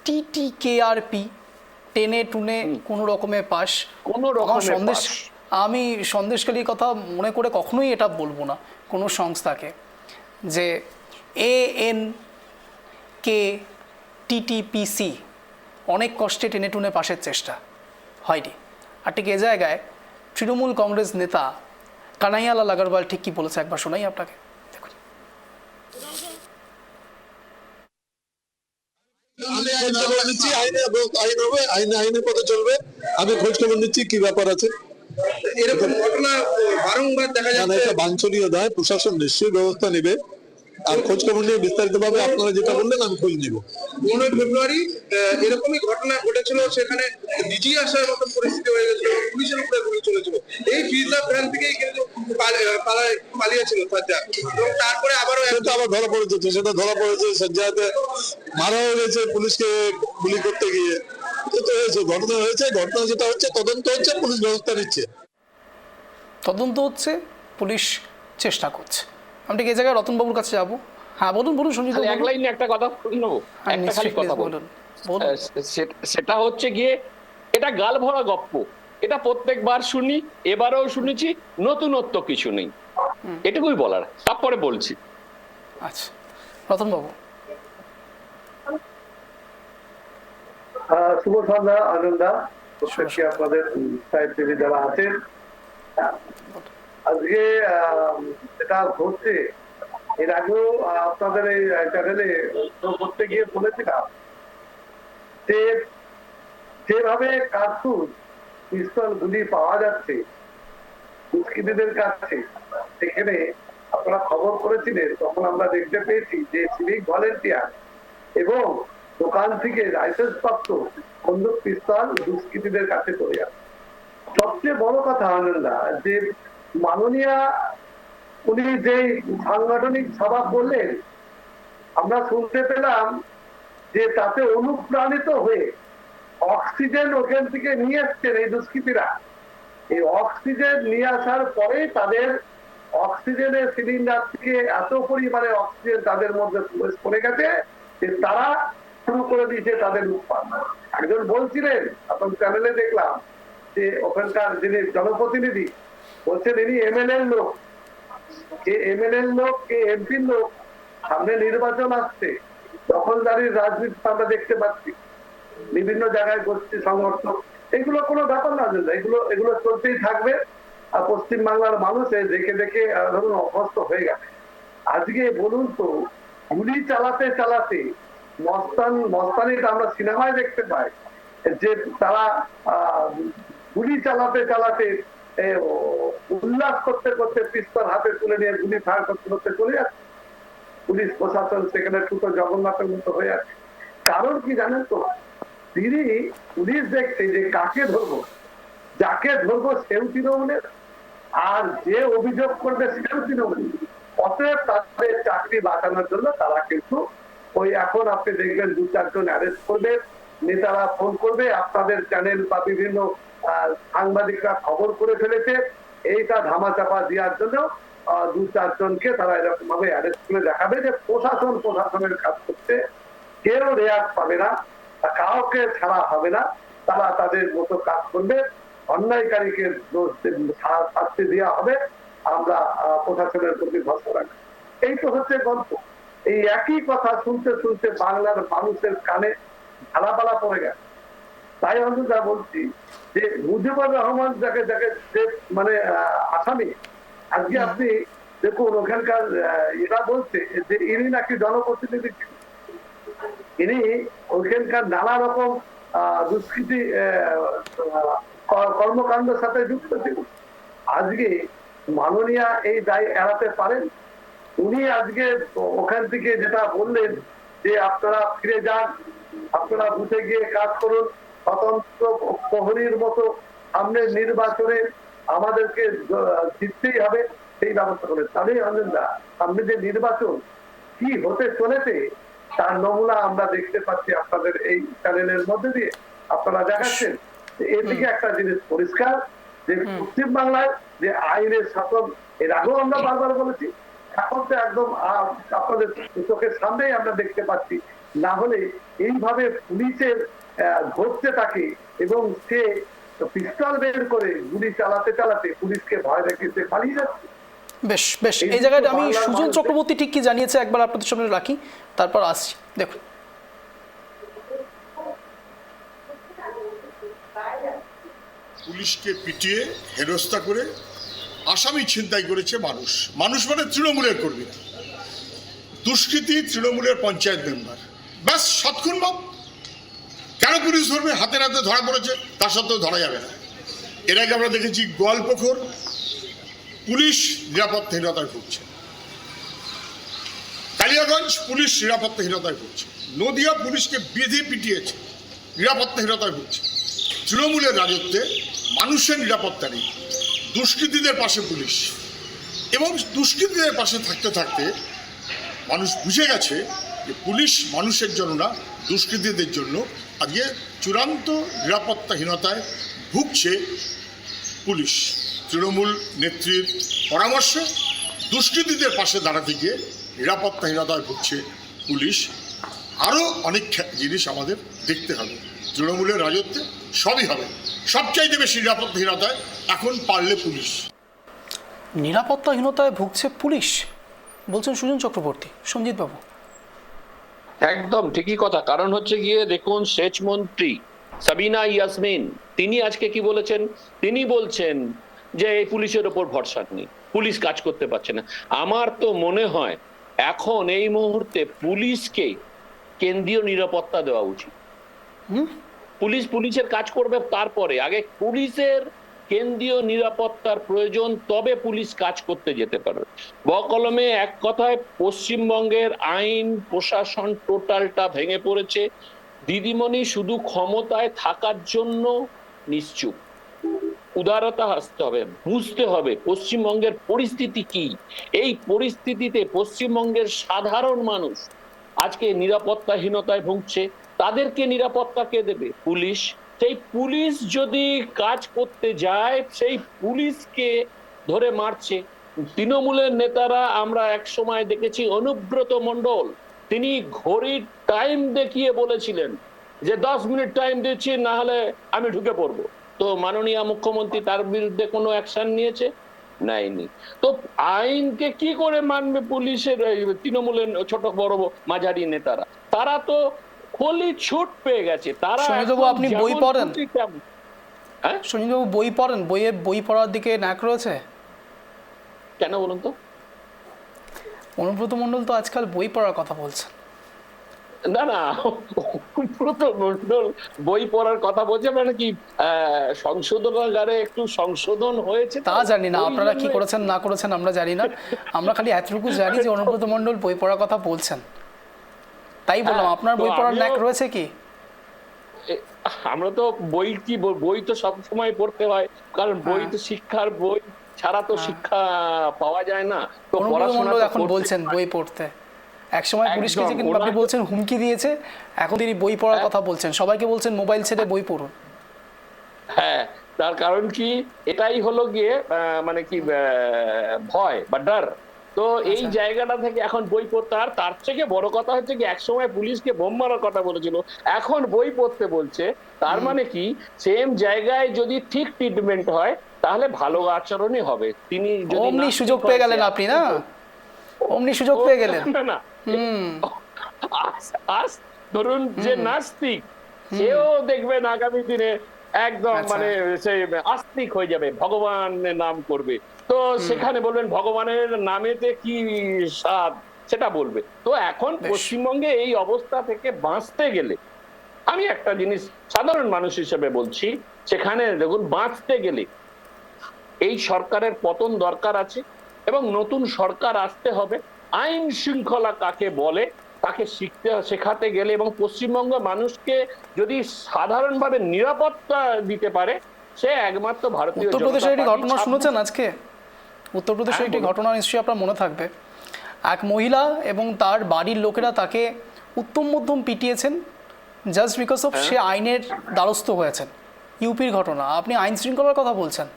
Speaker 1: TTKRP, টেনে টুনে কোনো রকমে পাস।
Speaker 2: কোনো
Speaker 1: আমার
Speaker 2: রকমের
Speaker 1: সন্দেশ,
Speaker 2: পাস।
Speaker 1: আমি সন্দেশখালির কথা মনে করে কখনোই এটা বলবো না কোনো সংস্থাকে যে ANKTTPC অনেক কষ্টে টেনে টুনে পাশের চেষ্টা হয়নি। আর ঠিক এ জায়গায় তৃণমূল কংগ্রেস নেতা কানাইয়ালাল আগরওয়াল ঠিক কি বলেছে একবার শোনাই আপনাকে, দেখুন।
Speaker 3: আমি খোঁজ খবর নিচ্ছি, আইনে আইন হবে, আইনের পথে চলবে। আমি খোঁজ খবর নিচ্ছি কি ব্যাপার আছে।
Speaker 4: এরকম ঘটনা বারংবার দেখা
Speaker 3: না,
Speaker 4: যাচ্ছে।
Speaker 3: এটা বাঞ্ছনীয় নয়, প্রশাসন নিশ্চয়ই ব্যবস্থা নেবে। আর খোঁজ খবর নিয়ে বিস্তারিত ভাবে আপনারা যেটা বললেন আমি খোঁজ নিব।
Speaker 4: 15 ফেব্রুয়ারি এরকমই ঘটনা ঘটেছিল, সেখানে ডিজি আসার মতো পরিস্থিতি হয়ে গেছিল, পুলিশের উপরে গুলি চলেছিল। এই পিজা ভ্যান থেকেই কিন্তু পালিয়েছিল সাজ্জাদ, এবং তারপরে আবারও
Speaker 3: সেটা আবার ধরা পড়েছে, সেটা ধরা পড়েছে সাজ্জাদ মারাও গেছে পুলিশকে গুলি করতে গিয়ে। তো হয়েছে, ঘটনা হয়েছে, ঘটনা যেটা হচ্ছে তদন্ত হচ্ছে, পুলিশ ব্যবস্থা নিচ্ছে।
Speaker 1: তদন্ত হচ্ছে, পুলিশ চেষ্টা করছে। আমি ঠিক এই জায়গায় রতনবাবুর কাছে যাবো। হ্যাঁ বলুন বলুন, সঞ্জিত
Speaker 2: খালি এক লাইনে একটা কথা নেবো, একটা খালি কথা বলুন। সেটা হচ্ছে গিয়ে, এটা গাল ভরা গপ্প, এটা প্রত্যেকবার শুনি, এবারেও শুনেছি, নতুনত্ব কিছু নেই, এটুকুই বলার, তারপরে বলছি।
Speaker 1: আচ্ছা রতনবাবু।
Speaker 5: শুভ সন্ধ্যা আনন্দা, প্রত্যেককে আপনাদের সাহিত্যজীবী যারা আছেন। আজকে যেটা ঘটছে, এর আগেও আপনাদের এই চ্যানেলে করতে গিয়ে বলেছিলাম যে যেভাবে কার্তুজ, পিস্তল, গুলি পাওয়া যাচ্ছে দুষ্কৃতীদের কাছে, সেখানে আপনারা খবর করেছিলেন, তখন আমরা দেখতে পেয়েছি যে সিভিক ভলেন্টিয়ার এবং দোকান থেকে লাইসেন্স প্রাপ্ত বন্দুক, পিস্তল দুষ্কৃতীদের কাছে চলে যাবে। সবচেয়ে বড় কথা আনন্দা, যে মাননীয়া উনি যে সাংগঠনিক সভা করলেন, আমরা শুনতে পেলাম যে তাতে অনুপ্রাণিত হয়ে অক্সিজেন ওখান থেকে নিয়ে এসছেন এই দুষ্কৃতীরা। এই অক্সিজেন নিয়ে আসার পরে তাদের অক্সিজেনের সিলিন্ডার থেকে এত পরিমাণে অক্সিজেন তাদের মধ্যে প্রবেশ করে গেছে যে তারা শুরু করে দিয়েছে তাদের উৎপাদন। একজন বলছিলেন, আপনার চ্যানেলে দেখলাম, যে ওখানকার যিনি জনপ্রতিনিধি বলছেন ইনি এমএলএ লোক, যে এমএলএ লোক, কে এমপির লোক, সামনে নির্বাচন আসছে, দখলদারির রাজনীতি আমরা দেখতে পাচ্ছি, বিভিন্ন জায়গায় গোষ্ঠী সংগঠন, এগুলো কোনো ব্যাপার না, এগুলো চলতেই থাকবে। আর পশ্চিম বাংলার মানুষ দেখে দেখে ধরুন অভ্যস্ত হয়ে গেছে। আজকে বলুন তো, গুলি চালাতে চালাতে মস্তানিটা আমরা সিনেমায় দেখতে পাই, যে তারা গুলি চালাতে চালাতে উল্লাস করতে করতে পিস্তল হাতে তুলে নিয়ে গুলি ফায়ার করতে করতে চলে যাচ্ছে। পুলিশ প্রশাসন সেখানে ছোট জগন্নাথের মতো হয়ে আছে। কারণ কি জানেন তো, তিনি পুলিশ দেখছে যে কাকে ধরবো, যাকে ধরবো সেও তৃণমূলের, আর যে অভিযোগ করবে সেও তৃণমূল। অতএব তাদের চাকরি বাঁচানোর জন্য তারা কিন্তু ওই এখন আপনি দেখবেন 2-4 জন অ্যারেস্ট করবে, নেতারা ফোন করবে, আপনাদের চ্যানেল বা বিভিন্ন সাংবাদিকরা খবর করে ফেলেছে, এইটা ধামাচাপা দেওয়ার জন্য 2-4 জনকে তারা এরকম ভাবে অ্যারেস্ট করে দেখাবে যে প্রশাসনের কাজ করতে কেউ রেয়াজ পাবে না, কাউকে ছাড়া হবে না, তারা তাদের মতো কাজ করবে, অন্যায়কারীকে শাস্তি দেওয়া হবে, আমরা প্রশাসনের প্রতি ভরসা রাখবো। এই তো হচ্ছে গল্প। এই একই কথা শুনতে শুনতে বাংলার মানুষের কানে ঝালাপালা পড়ে গেছে। তাই আমি যা বলছি যে মুজিবুর রহমান যাকে যাকে যে মানে আসামি, আজকে আপনি দেখুন ওখানকার এরা বলছে যে ইনি নাকি জনপ্রতিনিধি, ইনি ওখানকার নানা রকম দুষ্কৃতি কর্মকাণ্ডের সাথে যুক্ত ছিল। আজকে মাননীয়া এই দায় এড়াতে পারেন? উনি আজকে ওখান থেকে যেটা বললেন যে আপনারা ফিরে যান, আপনারা বুথে গিয়ে কাজ করুন, স্বতন্ত্র প্রহরীর মতো সামনের নির্বাচনে আমাদেরকে জিততেই হবে, সেই ব্যবস্থা করেন। তাহলেই হলেন না, সামনে যে নির্বাচন কি হতে চলেছে তার নমুনা আমরা দেখতে পাচ্ছি আপনাদের এই চ্যানেলের মধ্যে দিয়ে আপনারা দেখাচ্ছেন। এদিকে একটা জিনিস পরিষ্কার যে পশ্চিম বাংলায় যে আইনের শাসন, এর আগেও আমরা বারবার বলেছি, এখন তো একদম আপনাদের চোখের সামনেই আমরা দেখতে পাচ্ছি। না হলে এইভাবে পুলিশের ধরছে তাকে এবং সে পিস্তল বের করে গুলি চালাতে চালাতে পুলিশকে ভয় রেখেছে, পালিয়ে যাচ্ছে।
Speaker 1: বেশ বেশ, এই জায়গায় আমি সুজন চক্রবর্তী ঠিক কি জানিয়েছে একবার আপনাদের সামনে রাখি, তারপর আসছি। দেখুন,
Speaker 6: পুলিশকে পিটিয়ে হেনস্থা করে আসামি ছিনতাই করেছে মানুষ। মানুষ মানে তৃণমূলের কর্মী, দুষ্কৃতী তৃণমূলের পঞ্চায়েত মেম্বার, ব্যাস সৎখুন বাব। কেন পুলিশ ধরবে? হাতে হাতে ধরা পড়েছে, তার সত্ত্বেও ধরা যাবে না। এর আগে আমরা দেখেছি গোয়ালপুকুর পুলিশ নিরাপত্তাহীনতায় ভুগছে, কালিয়াগঞ্জ পুলিশ নিরাপত্তাহীনতায় ভুগছে, নদিয়া পুলিশকে বেঁধে পিটিয়েছে, নিরাপত্তাহীনতায় ভুগছে। তৃণমূলের রাজত্বে মানুষের নিরাপত্তা নেই, দুষ্কৃতীদের পাশে পুলিশ, এবং দুষ্কৃতীদের পাশে থাকতে থাকতে মানুষ বুঝে গেছে যে পুলিশ মানুষের জন্য না, দুষ্কৃতীদের জন্য। আজকে চূড়ান্ত নিরাপত্তাহীনতায় ভুগছে পুলিশ। তৃণমূল নেত্রীর পরামর্শে দুষ্কৃতীদের পাশে দাঁড়াতে গিয়ে নিরাপত্তাহীনতায় ভুগছে পুলিশ। আরও অনেক জিনিস আমাদের দেখতে হবে। তৃণমূলের রাজত্বে সবই হবে, সবচাইতে বেশি নিরাপত্তাহীনতায় এখন পারলে পুলিশ।
Speaker 1: নিরাপত্তাহীনতায় ভুগছে পুলিশ বলছেন সুজন চক্রবর্তী। সঞ্জিত বাবু,
Speaker 2: একদম ঠিকই কথা। কারণ হচ্ছে গিয়ে দেখুন, সেচ মন্ত্রী সাবিনা ইয়াসমিন তিনি আজকে কি বলেছেন? তিনি বলছেন যে এই পুলিশের ওপর ভরসা নেই, পুলিশ কাজ করতে পারছে না। আমার তো মনে হয় এখন এই মুহূর্তে পুলিশকে কেন্দ্রীয় নিরাপত্তা দেওয়া উচিত। পুলিশের কাজ করবে, তারপরে আগে পুলিশের কেন্দ্রীয় নিরাপত্তার প্রয়োজন, তবে পুলিশ কাজ করতে যেতে পারবে। বকলমে এক কথায় পশ্চিমবঙ্গের আইন প্রশাসন টোটালটা ভেঙে পড়েছে। দিদিমণি শুধু ক্ষমতায় থাকার জন্য নিশ্চুপ। উদারতা আসতে হবে, বুঝতে হবে পশ্চিমবঙ্গের পরিস্থিতি কি। এই পরিস্থিতিতে পশ্চিমবঙ্গের সাধারণ মানুষ আজকে নিরাপত্তাহীনতায় ভুগছে। তাদেরকে নিরাপত্তা কে দেবে? পুলিশ। সেই পুলিশ যদি কাজ করতে যায়, সেই পুলিশকে ধরে মারছে। তৃণমূলের নেতারা আমরা এক সময় দেখেছি, অনুব্রত মণ্ডল তিনি ঘড়ির টাইম দেখিয়ে বলেছিলেন যে 10 মিনিট টাইম দিচ্ছি, না হলে আমি ঢুকে পড়বো। তো মাননীয় মুখ্যমন্ত্রী তার বিরুদ্ধে কোনো অ্যাকশন নিয়েছে? নেয়নি। তো আইনকে কি করে মানবে পুলিশের তৃণমূলের ছোট বড় মাঝারি নেতারা? তারা তো খলি ছুট পেয়ে গেছে। তারা
Speaker 1: সঞ্জিতবাবু, আপনি বই পড়েন?
Speaker 2: হ্যাঁ,
Speaker 1: সঞ্জিতবাবু, বই পড়েন? বই পড়ার দিকে ন্যাক রয়েছে
Speaker 2: কেন বলুন তো?
Speaker 1: অনুব্রত মণ্ডল তো আজকাল বই পড়ার কথা বলছেন।
Speaker 2: না না, অনুব্রত মণ্ডল বই পড়ার কথা বলছে মানে কি সংশোধনাগারে একটু সংশোধন হয়েছে
Speaker 1: তা জানি না, আপনারা কি করেছেন না করেছেন আমরা জানি না। আমরা খালি এতটুকু জানি যে অনুব্রত মণ্ডল বই পড়ার কথা বলছেন, তাই বললাম। আপনার বই পড়ার ন্যাক রয়েছে কি?
Speaker 2: আমরা তো বই তো সবসময় পড়তে হয়, কারণ বই তো শিক্ষার, বই ছাড়া তো শিক্ষা পাওয়া যায় না। তো
Speaker 1: অনুব্রত মণ্ডল এখন বলছেন বই পড়তে, একসময় পুলিশকে যে কিন্তু আপনি বলছেন হুমকি দিয়েছে, এখন তিনি বই পড়ার কথা বলছেন, সবাইকে বলছেন মোবাইল ছেড়ে বই পড়ুন।
Speaker 2: হ্যাঁ, তার কারণ কি? এটাই হলো গিয়ে মানে কি ভয় বা ডর। তো এই জায়গাটা থেকে এখন বই পড়তে, আর তার থেকে বড় কথা হচ্ছে কি, একসময় পুলিশকে বোম মারার কথা বলেছিল, এখন বই পড়তে বলছে। তার মানে কি, সেম জায়গায় যদি ঠিক ট্রিটমেন্ট হয় তাহলে ভালো আচরণই হবে। তিনি যদি
Speaker 1: অমনি সুযোগ পেয়ে গেলেন আপনি, না অমনি সুযোগ পেয়ে গেলেন।
Speaker 2: না না, আজ ধরুন যে নাস্তিক, সেও দেখবেন আগামী দিনে একদম মানে সেই আস্তিক হয়ে যাবে, ভগবানের নাম করবে। তো সেখানে বলবেন ভগবানের নামেতে কি স্বাদ, সেটা বলবে। তো এখন পশ্চিমবঙ্গে এই অবস্থা থেকে বাঁচতে গেলে, আমি একটা জিনিস সাধারণ মানুষ হিসেবে বলছি, সেখানে দেখুন বাঁচতে গেলে এই সরকারের পতন দরকার আছে এবং নতুন সরকার আসতে হবে। আইন শৃঙ্খলা কাকে বলে তাকে শেখাতে গেলে এবং পশ্চিমবঙ্গ মানুষকে যদি সাধারণভাবে নিরাপত্তা দিতে পারে, সে একমাত্র ভারতীয় জনতা পার্টি।
Speaker 1: উত্তরপ্রদেশের একটি ঘটনা শুনেছেন আজকে? উত্তরপ্রদেশের একটি ঘটনা নিশ্চয়ই আপনার মনে থাকবে। এক মহিলা এবং তার বাড়ির লোকেরা তাকে উত্তম মধ্যম পিটিয়েছেন জাস্ট বিকজ অফ সে আইনের দ্বারস্থ হয়েছেন। ইউপির ঘটনা, আপনি আইন শৃঙ্খলার কথা বলছেন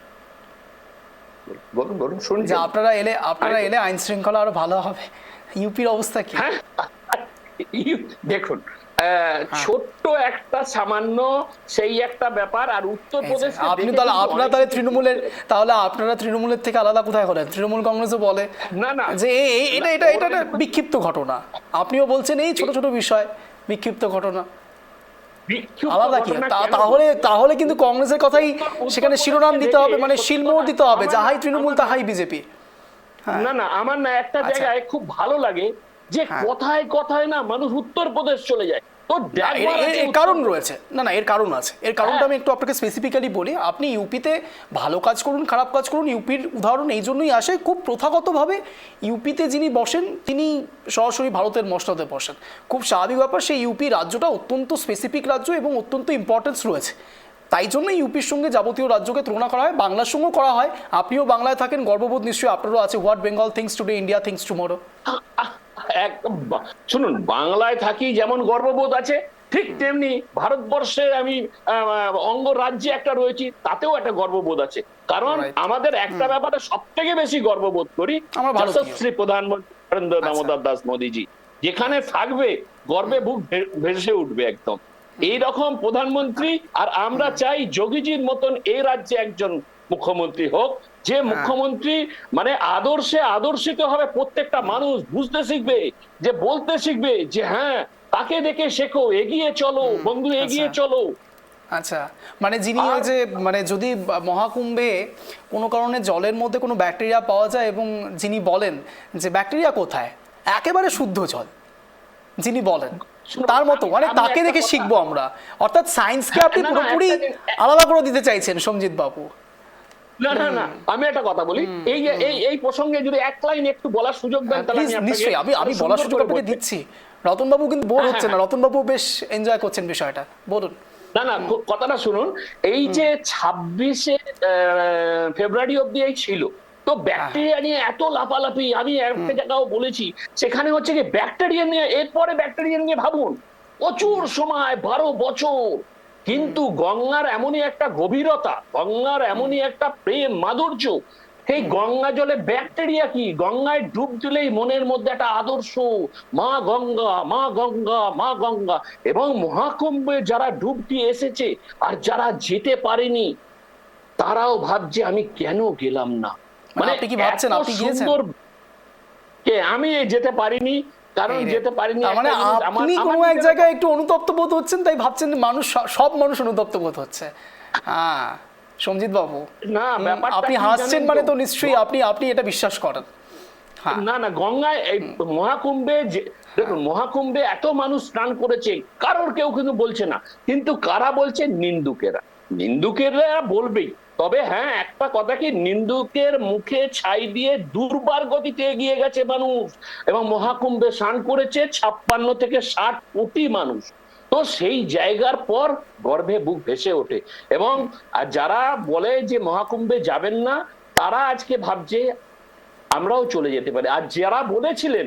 Speaker 1: যে আপনারা এলে আইন শৃঙ্খলা আরো ভালো হবে। ইউপির অবস্থা কি?
Speaker 2: দেখুন, ছোট্ট একটা সামান্য সেই একটা ব্যাপার। আর উত্তরপ্রদেশ,
Speaker 1: আপনারা তৃণমূলের থেকে আলাদা কোথায় হলেন? তৃণমূল কংগ্রেসও বলে
Speaker 2: না না
Speaker 1: যে এটা বিক্ষিপ্ত ঘটনা, আপনিও বলছেন এই ছোট ছোট বিষয় বিক্ষিপ্ত ঘটনা, আলাদা কি? তাহলে কিন্তু কংগ্রেসের কথাই সেখানে শিরোনাম দিতে হবে, মানে শিলমোহর দিতে হবে, যাহাই তৃণমূল তাহাই বিজেপি।
Speaker 2: না না, আমার না একটা জায়গায় খুব ভালো লাগে যে কথায় কথায় না মানুষ উত্তরপ্রদেশ চলে যায়। তো
Speaker 1: এর কারণ রয়েছে, না এর কারণ আছে। এর কারণটা আমি একটু আপনাকে স্পেসিফিক্যালি বলি। আপনি ইউপিতে ভালো কাজ করুন খারাপ কাজ করুন, ইউপির উদাহরণ এই জন্যই আসে, খুব প্রথাগতভাবে ইউপিতে যিনি বসেন তিনি সরাসরি ভারতের মসনদে বসেন। খুব স্বাভাবিক ব্যাপার, সেই ইউপি রাজ্যটা অত্যন্ত স্পেসিফিক রাজ্য এবং অত্যন্ত ইম্পর্টেন্স রয়েছে, তাই জন্য ইউপির সঙ্গে যাবতীয় রাজ্যকে তুলনা করা হয়, বাংলার সঙ্গেও করা হয়। আপনিও বাংলায় থাকেন, গর্ববোধ নিশ্চয়ই আপনারও আছে। What Bengal things today, India things tomorrow.
Speaker 2: একদম শুনুন, বাংলায় থাকি যেমন গর্ববোধ আছে, ঠিক তেমনি ভারতবর্ষে আমি অঙ্গরাজ্যে একটা রয়েছি, তাতেও একটা গর্ববোধ আছে। কারণ আমাদের একটা ব্যাপারে সব থেকে বেশি গর্ববোধ করি, যশস্বী প্রধানমন্ত্রী নরেন্দ্র দামোদর দাস মোদীজি যেখানে থাকবে, গর্বে বুক ভেসে উঠবে একদম। এইরকম প্রধানমন্ত্রী, আর আমরা চাই যোগীজির মতন এই রাজ্যে একজন মুখ্যমন্ত্রী হোক, যে মুখ্যমন্ত্রী মানে আদর্শিত হবে। প্রত্যেকটা মানুষ বুঝতে শিখবে, যে বলতে শিখবে যে হ্যাঁ, তাকে দেখে শেখো, এগিয়ে চলো বন্ধু, এগিয়ে চলো।
Speaker 1: আচ্ছা, মানে যিনি যে মানে যদি মহাকুম্ভে কোনো কারণে জলের মধ্যে কোনো ব্যাকটেরিয়া পাওয়া যায় এবং যিনি বলেন যে ব্যাকটেরিয়া কোথায়, একেবারে শুদ্ধ জল যিনি বলেন, তার মতো মানে তাকে দেখে শিখবো আমরা। অর্থাৎ সায়েন্সকে আপনি পুরোপুরি আলাদা করে দিতে চাইছেন সঞ্জিত বাবু।
Speaker 2: না না না, আমি একটা কথা বলি, এই প্রসঙ্গে যদি এক লাইন একটু বলার সুযোগ দেন তাহলে
Speaker 1: নিশ্চয়ই আমি বলার সুযোগ আপনাকে দিচ্ছি। রতনবাবু কিন্তু বোর হচ্ছে না, রতনবাবু বেশ এনজয় করছেন বিষয়টা, বলুন।
Speaker 2: না না, কথাটা শুনুন। এই যে 26শে ফেব্রুয়ারি অব্দি এই ছিল, তো ব্যাকটেরিয়া নিয়ে এত লাফালাফি, আমি একটা জায়গাও বলেছি, সেখানে হচ্ছে কি ব্যাকটেরিয়া নিয়ে, এরপরে ব্যাকটেরিয়া নিয়ে ভাবুন। প্রচুর সময়, 12 বছর। কিন্তু গঙ্গার এমনই একটা গভীরতা, গঙ্গার এমনই একটা প্রেম মাধুর্য, সেই গঙ্গা জলে ব্যাকটেরিয়া কি, গঙ্গায় ডুব দিলেই মনের মধ্যে একটা আদর্শ, মা গঙ্গা, মা গঙ্গা, মা গঙ্গা। এবং মহাকুম্ভে যারা ডুব দিয়ে এসেছে আর যারা যেতে পারেনি, তারাও ভাবছে আমি কেন গেলাম না।
Speaker 1: মানে আপনি কি ভাবছেন,
Speaker 2: এত
Speaker 1: আপনি গিয়েছেন?
Speaker 2: সুন্দর। কে? আমি যেতে পারিনি, কারণ
Speaker 1: এই রে।
Speaker 2: যেতে পারিনি
Speaker 1: তার মানে
Speaker 2: একটা জিনিস,
Speaker 1: আপনি
Speaker 2: আমার
Speaker 1: কোনো এক জায়গায় একটু অনুতপ্ত বোধ হচ্ছেন, তাই ভাবছেন যে মানুষ, সব মানুষ অনুতপ্ত বোধ হচ্ছে। হ্যাঁ সঞ্জিত বাবু,
Speaker 2: না, ব্যাপারটা
Speaker 1: আপনি
Speaker 2: কি
Speaker 1: হাসছেন
Speaker 2: জানেন
Speaker 1: মানে
Speaker 2: তো?
Speaker 1: তো নিশ্চয়ই আপনি এটা বিশ্বাস করেন। হ্যাঁ
Speaker 2: না না, গঙ্গায় এই মহাকুম্ভে দেখুন, মহাকুম্ভে এত মানুষ স্নান করেছে, কারোর কেউ কিন্তু বলছে না, কিন্তু কারা বলছে? নিন্দুকেরা। নিন্দুকেরা বলবেই। তবে হ্যাঁ, একটা কথা কি, নিন্দুকের মুখে ছাই দিয়ে দুর্বার গতিতে এগিয়ে গেছে মানুষ, এবং মহাকুম্ভে স্নান করেছে 56 থেকে 60 কোটি মানুষ। তো সেই জায়গার পর গর্ভে বুক ভেসে ওঠে। এবং যারা বলে যে মহাকুম্ভে যাবেন না, তারা আজকে ভাবছে আমরাও চলে যেতে পারি। আর যারা বলেছিলেন,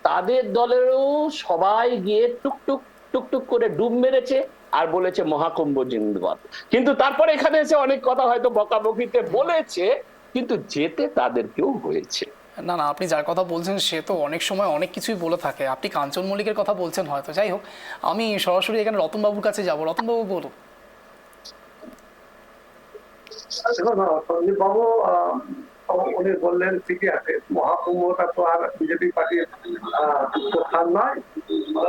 Speaker 2: তাদের দলেরও সবাই গিয়ে টুকটুক টুকটুক করে ডুব মেরেছে আর বলেছে মহাকুম্ভ জিন্দাবাদ। কিন্তু তারপরে এখানে এসে অনেক কথা হয়তো বকাবকিতে বলেছে, কিন্তু যেতে তাদেরকেও হয়েছে।
Speaker 1: না না, আপনি যার কথা বলছেন সে তো অনেক সময় অনেক কিছুই বলে থাকে। আপনি কাঞ্চন মল্লিকের কথা বলছেন হয়তো। যাই হোক, আমি সরাসরি এখানে রতনবাবুর কাছে যাব। রতনবাবু বলুন।
Speaker 5: দেখুন সঞ্জীব বাবু উনি বললেন ঠিকই আছে, মহাকুম্ভটা তো আর বিজেপি পার্টির স্থান নয়।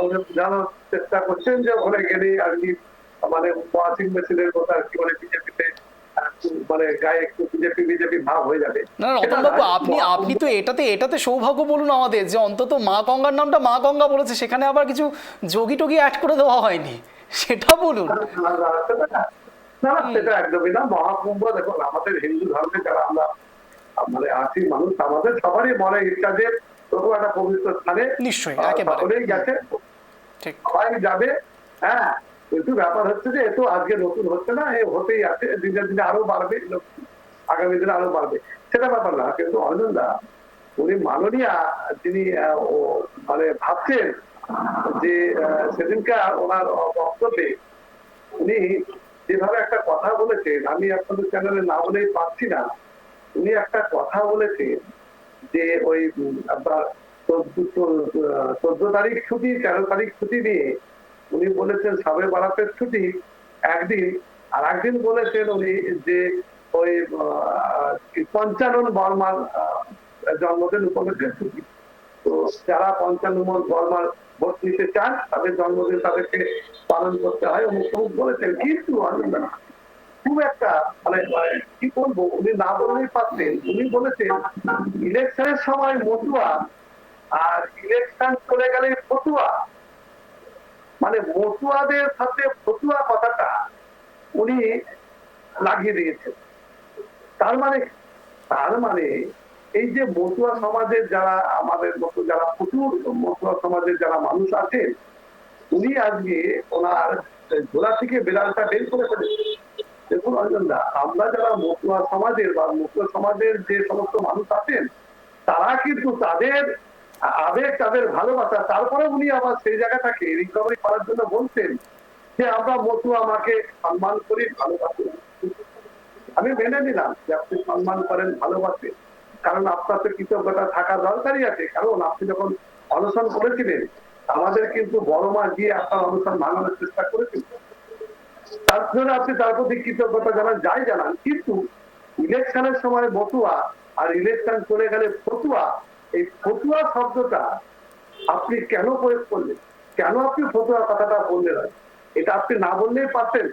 Speaker 5: উনি বোঝানোর চেষ্টা করছেন যে ওখানে গেলে আর কি মানে ওয়াশিং মেশিনের মতো আর কি, মানে বিজেপিতে মানে গায়ে একটু বিজেপি ভাব হয়ে যাবে।
Speaker 1: না না রতনবাবু, আপনি তো এটাতে সৌভাগ্য বলুন আমাদের, যে অন্তত মা গঙ্গার নামটা মা গঙ্গা বলেছে, সেখানে আবার কিছু যোগী টোগী অ্যাড করে দেওয়া হয়নি, সেটা বলুন।
Speaker 5: না সেটা একদমই না। মহাকুম্ভ দেখুন, আমাদের হিন্দু ধর্মে যারা আমরা মানে আছি মানুষ, আমাদের সবারই মনে ইচ্ছা যে তবু একটা পবিত্র স্থানে
Speaker 1: নিশ্চয়ই, একেবারে
Speaker 5: সকলেই গেছে,
Speaker 1: ঠিক।
Speaker 5: সবাই যাবে। হ্যাঁ, কিন্তু ব্যাপার হচ্ছে যে এতো আজকে নতুন হচ্ছে না, এ হতেই আছে, দিনে দিনে আরো বাড়বে, আগামী দিনে আরো বাড়বে, সেটা ব্যাপার না। কিন্তু অর্জুনদা, উনি মাননীয়া যিনি মানে ভাবছেন যে সেদিনকার ওনার বক্তব্যে উনি যেভাবে একটা কথা বলেছেন, আমি আপনাদের চ্যানেলে না বলেই পাচ্ছি না, উনি একটা কথা বলেছেন যে ওই আপনার 14 তারিখ ছুটি, 13 তারিখ ছুটি নিয়ে উনি বলেছেন সাবে বারাতের ছুটি একদিন, আর একদিন বলেছেন উনি যে ওই পঞ্চানন বর্মার জন্মদিন উপলক্ষে ছুটি। তো যারা পঞ্চানন বর্মার ভোট নিতে চান তাদের জন্মদিন তাদেরকে পালন করতে হয়, অমুক বলেছেন। কিন্তু খুব একটা মানে কি বলবো, উনি না বললেই পারতেন। উনি বলেছেন ইলেকশনের সময় মতুয়া আর ইলেকশন চলে গেলে ফতুয়া, মানে মতুয়াদের সাথে ফতুয়া কথাটা উনি লাগিয়ে দিয়েছেন। তার মানে এই যে মতুয়া সমাজের যারা, আমাদের মতো যারা প্রচুর মতুয়া সমাজের যারা মানুষ আছেন, উনি আজকে ওনার ঝোলা থেকে বেড়ালটা বের করে ফেলেছেন। দেখুন অর্জুনদা, আমরা যারা মতুয়া সমাজের বা মতুয়া সমাজের যে সমস্ত মানুষ আছেন, তারা কিন্তু তাদের আবেগ, তাদের ভালোবাসা, তারপরে উনি আবার সেই জায়গাটাকে রিকভারি করার জন্য বলছেন যে আমরা মতুয়া মাকে সম্মান করি, ভালোবাসি। আমি মেনে নিলাম যে আপনি সম্মান করেন, ভালোবাসেন, কারণ আপনার তো কৃতজ্ঞতা থাকা দরকারই আছে। কারণ আপনি যখন অনশন করেছিলেন, আমাদের কিন্তু বড় মা গিয়ে আপনার অনশন ভাঙানোর চেষ্টা করেছিলেন, তার জন্য আপনি তার প্রতি কৃতজ্ঞতা জানান, যাই জানান। কিন্তু ইলেকশনের সময় মতুয়া আর ইলেকশন চলে গেলে ফতুয়া, এই ফতুয়া শব্দটা আপনি কেন প্রয়োগ করলেন? কেন আপনি ফতুয়া কথাটা বললেন? এটা আপনি না বললেই পারতেন।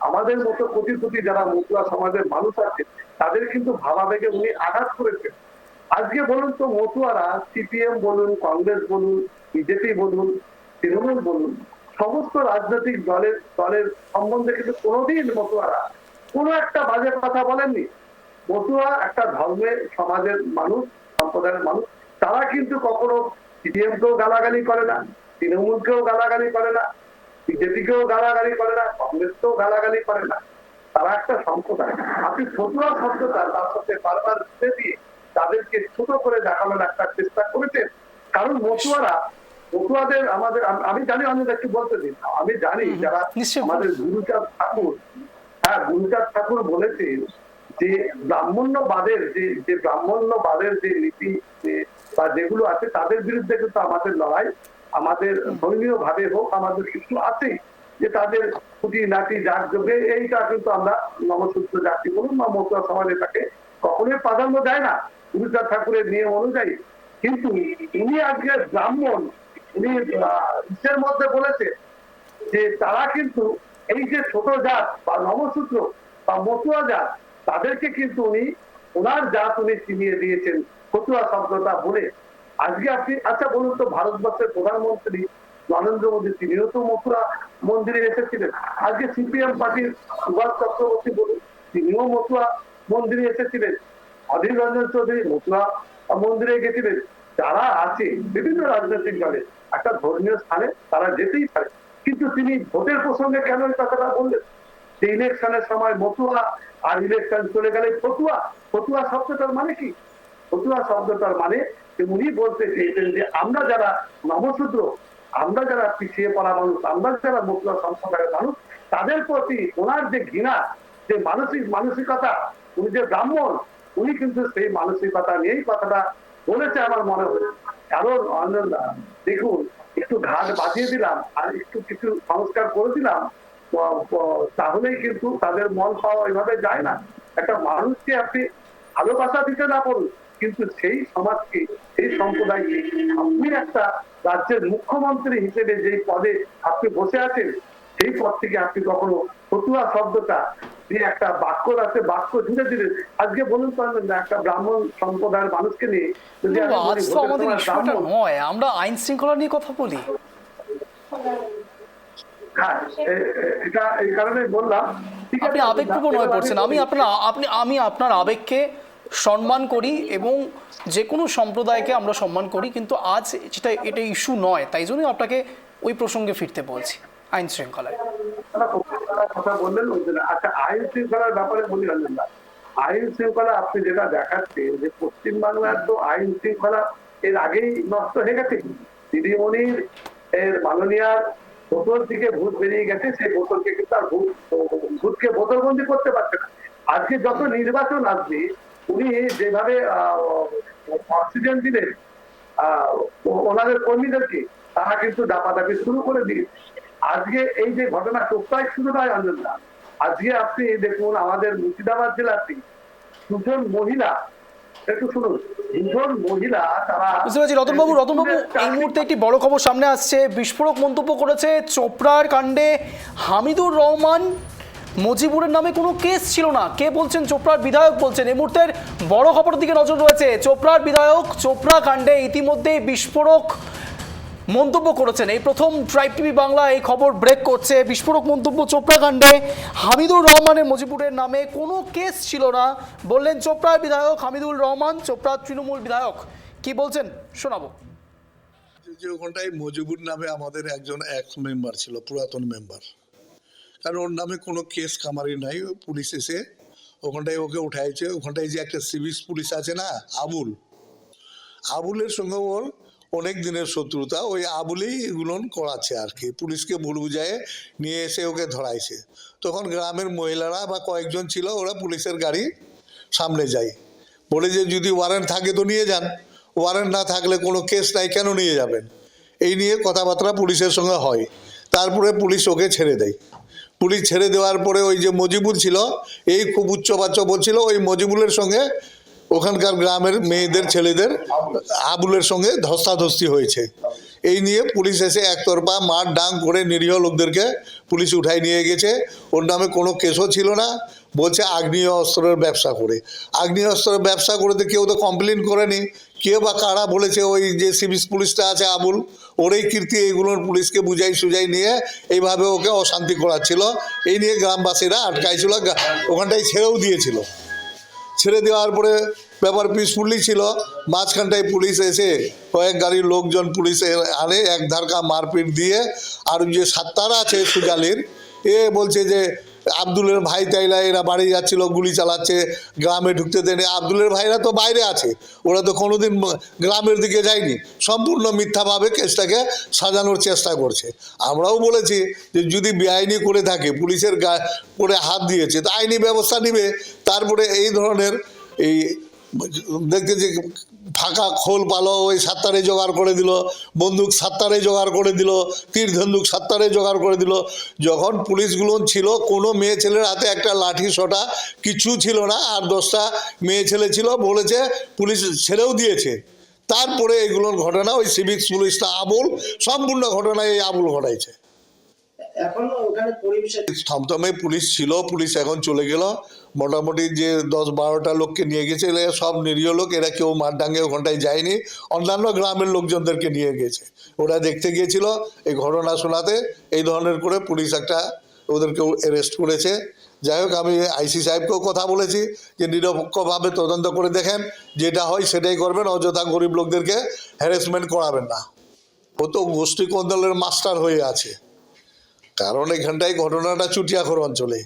Speaker 5: আমাদের মতো কোটি কোটি যারা মতুয়া সমাজের মানুষ আছে, তাদের কিন্তু ভাবাবেগে উনি আঘাত করেছেন। আজকে বলুন তো, মতুয়ারা সিপিএম বলুন, কংগ্রেস বলুন, বিজেপি বলুন, তৃণমূল বলুন, সমস্ত রাজনৈতিক দলের সম্বন্ধে কিন্তু কোনোদিন মতুয়ারা কোনো একটা বাজে কথা বলেননি। মতুয়া একটা ধর্মের সমাজের মানুষ, সম্প্রদায়ের মানুষ, তারা কিন্তু কখনো সিপিএম কেও গালাগালি করে না, তৃণমূলকেও গালাগালি করে না, বিজেপিকেও গালাগালি করে না, কংগ্রেসকেও গালাগালি করে না। তারা একটা সম্প্রদায়। আপনি ফতুয়া শব্দটা তার সাথে বারবার জুড়ে দিয়ে তাদেরকে ছোট করে দেখানোর একটা চেষ্টা করেছেন। কারণ মতুয়ারা মতুয়াদের আমাদের আমি জানি অনেক একটু বলতে দিন, আমি জানি যারা
Speaker 1: নিশ্চয়ই।
Speaker 5: আমাদের গুরুচাঁদ ঠাকুর, হ্যাঁ গুরুচাঁদ ঠাকুর বলেছেন যে ব্রাহ্মণ্যবাদের যে ব্রাহ্মণ্যবাদের যে নীতি বা যেগুলো আছে তাদের বিরুদ্ধে কিন্তু আমাদের লড়াই, আমাদের ধর্মীয় ভাবে হোক আমাদের কিছু আছে যে তাদের খুঁটি নাটি যাক যোগে এইটা কিন্তু আমরা নবসূত্র জাতি বলুন বা মতুয়া সমাজে তাকে কখনোই প্রাধান্য দেয় না গুরুচাঁদ ঠাকুরের নিয়ম অনুযায়ী। কিন্তু উনি আজকে ব্রাহ্মণ, উনি ইসের মধ্যে বলেছে যে তারা কিন্তু এই যে ছোট জাত বা নবসূত্র বা মতুয়া জাত তাদেরকে কিন্তু উনি ওনার জাত উনি চিনিয়ে দিয়েছেন ফতুয়া শব্দটা বলে। আজকে আপনি আচ্ছা বলুন তো, ভারতবর্ষের প্রধানমন্ত্রী নরেন্দ্র মোদী তিনিও তো মথুরা মন্দিরে এসেছিলেন। আজকে সিপিএম পার্টির সুভাষ চক্রবর্তী বলুন, তিনিও মথুরা মন্দিরে এসেছিলেন। অধীর রঞ্জন চৌধুরী মথুরা মন্দিরে গেছিলেন। যারা আছে বিভিন্ন রাজনৈতিক দলে একটা ধর্মীয় স্থানে তারা যেতেই পারে, কিন্তু তিনি ভোটের প্রসঙ্গে কেন এই কথাটা বললেন যে ইলেকশনের সময় মতুয়া আর ইলেকশন চলে গেলে ফতুয়া? ফতুয়া শব্দটার মানে কি? ফতুয়া শব্দটার মানে উনি বলতে চেয়েছেন যে আমরা যারা নবশূদ্র, আমরা যারা পিছিয়ে পড়া মানুষ, আমরা যারা মতুয়া সম্প্রদায়ের মানুষ, তাদের প্রতি ওনার যে ঘৃণা, যে মানসিকতা, উনি যে ব্রাহ্মণ, উনি কিন্তু সেই মানসিকতা নিয়েই কথাটা বলেছে আমার মনে হয়। কারণ দেখুন, একটু ঘাট বাঁধিয়ে দিলাম আর একটু কিছু সংস্কার করে দিলাম, তাহলেই কিন্তু তাদের মন পাওয়া এভাবে যায় না। একটা মানুষকে আপনি ভালোবাসা দিতে না পারুন, কিন্তু সেই সমাজকে, সেই সম্প্রদায়কে আপনি একটা রাজ্যের মুখ্যমন্ত্রী হিসেবে যেই পদে আপনি বসে আছেন, সেই পদ থেকে আপনি কখনো ফতুয়া শব্দটা দিয়ে একটা বাক্য আছে, বাক্য জুড়ে দিলেন। আজকে বলুন পারবেন না একটা ব্রাহ্মণ সম্প্রদায়ের মানুষকে নিয়ে যদি আমি বলি
Speaker 1: আজ তো
Speaker 5: ভোটের
Speaker 1: আমাদের
Speaker 5: সময়
Speaker 1: ইস্যুটা
Speaker 5: ব্রাহ্মণ,
Speaker 1: নয়, আমরা আইন শৃঙ্খলা নিয়ে কথা বলি।
Speaker 5: হ্যাঁ এটা এই কারণে বললাম। ঠিক আছে,
Speaker 1: আপনি আবেগপ্রবণ হয়ে পড়ছেন। আমি আপনার আবেগকে সম্মান করি এবং যে কোনো সম্প্রদায়কে আমরা সম্মান করি, কিন্তু আজ এটা ইস্যু নয়, তাই জন্যই আপনাকে ওই প্রসঙ্গে ফিরতে বলছি, আইন শৃঙ্খলায়।
Speaker 5: কথা বললেন ওই জন্য। আচ্ছা, আইন শৃঙ্খলার ব্যাপারে বলি না, আইন শৃঙ্খলা আপনি যেটা দেখাচ্ছেন যে পশ্চিমবাংলার তো আইন শৃঙ্খলা এর আগেই নষ্ট হয়ে গেছে। দিদিমণির এর মাননীয়ার বোতল থেকে ভূত বেরিয়ে গেছে, সেই বোতলকে কিন্তু আর ভূতকে বোতলবন্দি করতে পারছে না। আজকে যত নির্বাচন আসবে উনি যেভাবে অক্সিজেন দিলেন ওনাদের কর্মীদেরকে, তারা কিন্তু দাপাদাপি শুরু করে দিয়েছে। আজকে এই যে ঘটনা চোখটাই শুরু নয় অঞ্জনদা, আজকে আপনি দেখুন আমাদের মুর্শিদাবাদ জেলাতে দুজন মহিলা, একটু শুনুন, দুজন মহিলা তারা
Speaker 1: বুঝতে পারছি। রতনবাবু, এই মুহূর্তে একটি বড় খবর সামনে আসছে। বিস্ফোরক মন্তব্য করেছে চোপড়ার কাণ্ডে হামিদুর রহমান। মজিবুরের নামে কোনো কেস ছিল না। কে বলছেন? চোপড়ার বিধায়ক বলছেন। এই মুহূর্তের বড় খবরের দিকে নজর রয়েছে। চোপড়ার বিধায়ক চোপড়া কাণ্ডে ইতিমধ্যেই বিস্ফোরক মন্তব্য করেছেন। এই প্রথম ট্রাইব টিভি বাংলা এই খবর ব্রেক করছে। বিস্ফোরক মন্তব্য চোপড়া কাণ্ডে হামিদুর রহমানের মজিবুরের নামে কোনো কেস ছিল না বললেন চোপড়ার বিধায়ক হামিদুর রহমান, চোপড়ার তৃণমূল বিধায়ক। কি বলছেন শোনাবো।
Speaker 3: যে ওখানটায় মজিবুর নামে আমাদের একজন এক্স মেম্বার ছিল, পুরাতন মেম্বার, কারণ ওর নামে কোনো কেস কামারি নাই। পুলিশ এসে ওখানটায় ওকে উঠাইছে। ওখানটায় যে একটা সিভিক পুলিশ আছে না, আবুলের সঙ্গে ওর অনেক দিনের শত্রুতা। ওই আবুলেই এগুলো করাচ্ছে আর কি, পুলিশকে ভুল বুঝায় নিয়ে এসে ওকে ধরাইছে। তখন গ্রামের মহিলারা বা কয়েকজন ছিল, ওরা পুলিশের গাড়ি সামনে যায়, বলে যে যদি ওয়ারেন্ট থাকে তো নিয়ে যান, ওয়ারেন্ট না থাকলে কোনো কেস নাই, কেন নিয়ে যাবেন? এই নিয়ে কথাবার্তা পুলিশের সঙ্গে হয়। তারপরে পুলিশ ওকে ছেড়ে দেয়। পুলিশ ছেড়ে দেওয়ার পরে ওই যে মজিবুর ছিল, এই খুব উচ্চবাচ্য বলছিল, ওই মজিবুলের সঙ্গে ওখানকার গ্রামের মেয়েদের ছেলেদের আবুলের সঙ্গে ধস্তাধস্তি হয়েছে। এই নিয়ে পুলিশ এসে একতরফা মার ডাং করে নিরীহ লোকদেরকে পুলিশ উঠাই নিয়ে গেছে। ওর নামে কোনো কেসও ছিল না। বলছে আগ্নেয় অস্ত্রের ব্যবসা করে। আগ্নেয় অস্ত্রের ব্যবসা করে তো কেউ তো কমপ্লেন করেনি। কেউ বা কারা বলেছে? ওই যে সিভিক পুলিশটা আছে আবুল, ওরই কীর্তি এইগুলোর পুলিশকে বুঝাই সুজাই নিয়ে এইভাবে ওকে অশান্তি করাচ্ছিল। এই নিয়ে গ্রামবাসীরা আটকাইছিল, ওখানটায় ছেড়েও দিয়েছিল। ছেড়ে দেওয়ার পরে ব্যাপার পিসফুলি ছিল। মাঝখানটায় পুলিশ এসে কয়েক গাড়ির লোকজন পুলিশ আনে, এক ধারকা মারপিট দিয়ে। আর যে সাত্তারা আছে সুজালির, এ বলছে যে আব্দুলের ভাই তাইলা এরা বাড়ি যাচ্ছিল, গুলি চালাচ্ছে, গ্রামে ঢুকতে দেয়নি। আব্দুলের ভাইরা তো বাইরে আছে, ওরা তো কোনোদিন গ্রামের দিকে যায়নি। সম্পূর্ণ মিথ্যাভাবে কেসটাকে সাজানোর চেষ্টা করছে। আমরাও বলেছি যে যদি বেআইনি করে থাকে, পুলিশের করে হাত দিয়েছে তো আইনি ব্যবস্থা নিবে। তারপরে এই ধরনের এই দেখতে যে ফাঁকা খোল পালো ওই সাত্তারে জোগাড় করে দিল, বন্দুক সাত্তারে জোগাড় করে দিল, তীর ধন্দুক সাত্তারে জোগাড় করে দিল। যখন পুলিশগুলো ছিল কোনো মেয়ে ছেলের হাতে একটা লাঠি সোটা কিছু ছিল না, আর 10টা মেয়ে ছেলে ছিল, বলেছে পুলিশ ছেড়েও দিয়েছে। তারপরে এগুলোর ঘটনা ওই সিভিক্স পুলিশটা আবুল, সম্পূর্ণ ঘটনা এই আবুল ঘটাইছে।
Speaker 7: এখনো ওখানে পরিবেশে
Speaker 3: থমথমে পুলিশ ছিল, পুলিশ এখন চলে গেল। মোটামুটি যে 10-12টা লোককে নিয়ে গেছে এরা সব নিরীহ লোক, এরা কেউ মারডাঙ্গে ওখানটায় যায়নি, অন্যান্য গ্রামের লোকজনদেরকে নিয়ে গেছে। ওরা দেখতে গিয়েছিল এই ঘটনা শোনাতে, এই ধরনের করে পুলিশ একটা ওদেরকে অ্যারেস্ট করেছে। যাই হোক, আমি আইসি সাহেবকেও কথা বলেছি যে নিরপেক্ষভাবে তদন্ত করে দেখেন, যেটা হয় সেটাই করবেন, অযথা গরিব লোকদেরকে হ্যারাসমেন্ট করাবেন না। ও তো গোষ্ঠী কোন্দলের মাস্টার হয়ে আছে, কারণ এখানটায় ঘটনাটা চুটিয়াখর অঞ্চলে,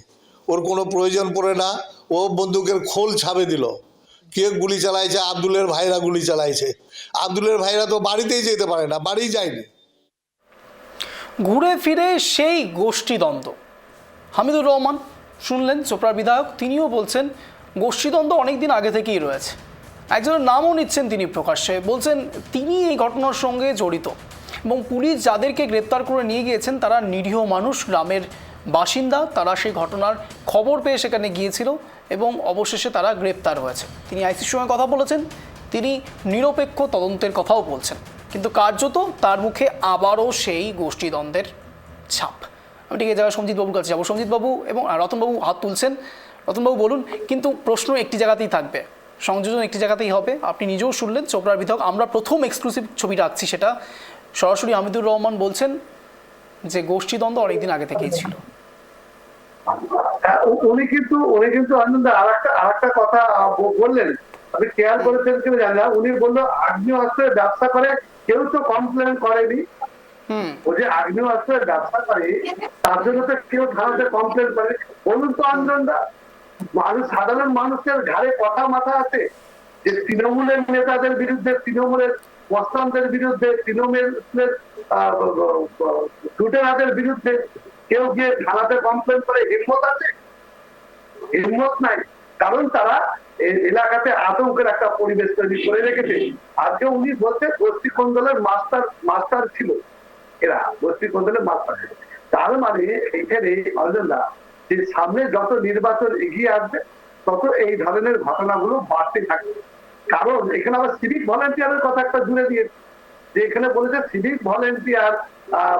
Speaker 3: ওর কোনো প্রয়োজন পড়ে না। ও বন্দুকের খোল ছাপে দিল। কে গুলি চালাইছে? আব্দুলের ভাইরা গুলি চালাইছে। আব্দুলের ভাইরা তো বাড়িতেই যেতে পারে না, বাড়ি যায়নি।
Speaker 1: ঘুরে ফিরে সেই গোষ্ঠীদ্বন্দ্ব। হামিদুর রহমান শুনলেন, চোপড়ার বিধায়ক, তিনিও বলছেন গোষ্ঠীদ্বন্দ্ব অনেক দিন আগে থেকেই রয়েছে। একজনের নামও নিচ্ছেন তিনি প্রকাশ্যে, বলছেন তিনি এই ঘটনার সঙ্গে জড়িত এবং পুলিশ যাদেরকে গ্রেপ্তার করে নিয়ে গিয়েছেন তারা নিরীহ মানুষ, গ্রামের বাসিন্দা। তারা সেই ঘটনার খবর পেয়ে সেখানে গিয়েছিল এবং অবশেষে তারা গ্রেপ্তার হয়েছে। তিনি আইসির সঙ্গে কথা বলেছেন, তিনি নিরপেক্ষ তদন্তের কথাও বলছেন, কিন্তু কার্যত তার মুখে আবারও সেই গোষ্ঠীদ্বন্দ্বের ছাপ। আমি ঠিক এই জায়গায় সঞ্জিতবাবুর কাছে যাবো। সঞ্জিতবাবু এবং রতনবাবু হাত তুলছেন। রতনবাবু বলুন, কিন্তু প্রশ্ন একটি জায়গাতেই থাকবে, সংযোজন একটি জায়গাতেই হবে। আপনি নিজেও শুনলেন চোপড়ার বিধায়ক, আমরা প্রথম এক্সক্লুসিভ ছবি রাখছি, সেটা সরাসরি হামিদুর রহমান বলছেন যে গোষ্ঠীদ্বন্দ্ব অনেকদিন আগে থেকেই ছিল।
Speaker 5: উনি কিন্তু আনন্দ আরেকটা কথা বললেন, আমি খেয়াল করেছেন কিনা জানি না। উনি বললো আগ্নেয় অস্ত্রের ব্যবসা করে কেউ তো কমপ্লেন করেনি। ও যে আগ্নেয় অস্ত্রের ব্যবসা করে তার জন্য তো কেউ থানাতে কমপ্লেন করে। বলুন তো আন্দোলনটা, মানুষ, সাধারণ মানুষের ঘাড়ে কথা মাথা আছে যে তৃণমূলের নেতাদের বিরুদ্ধে, তৃণমূলের বস্তানদের বিরুদ্ধে, তৃণমূলের লুটেরাদের বিরুদ্ধে কেউ গিয়ে থানাতে কমপ্লেন করে? হিম্মত আছে? হিম্মত নাই, কারণ তারা এলাকাতে আতঙ্কের একটা পরিবেশ তৈরি করে রেখেছে। আজকে উনি বলতে গোষ্ঠী কোন্দলের মাস্টার ছিল এরা, গোষ্ঠী কোন্দলের মাস্টার। তার মানে এখানে অজন্দা যে সামনে যত নির্বাচন এগিয়ে আসবে তত এই ধরনের ঘটনাগুলো বাড়তে থাকবে। কারণ এখানে আবার সিভিক ভলেন্টিয়ারের কথা একটা জুড়ে দিয়েছে, যে এখানে বলেছে সিভিক ভলেন্টিয়ার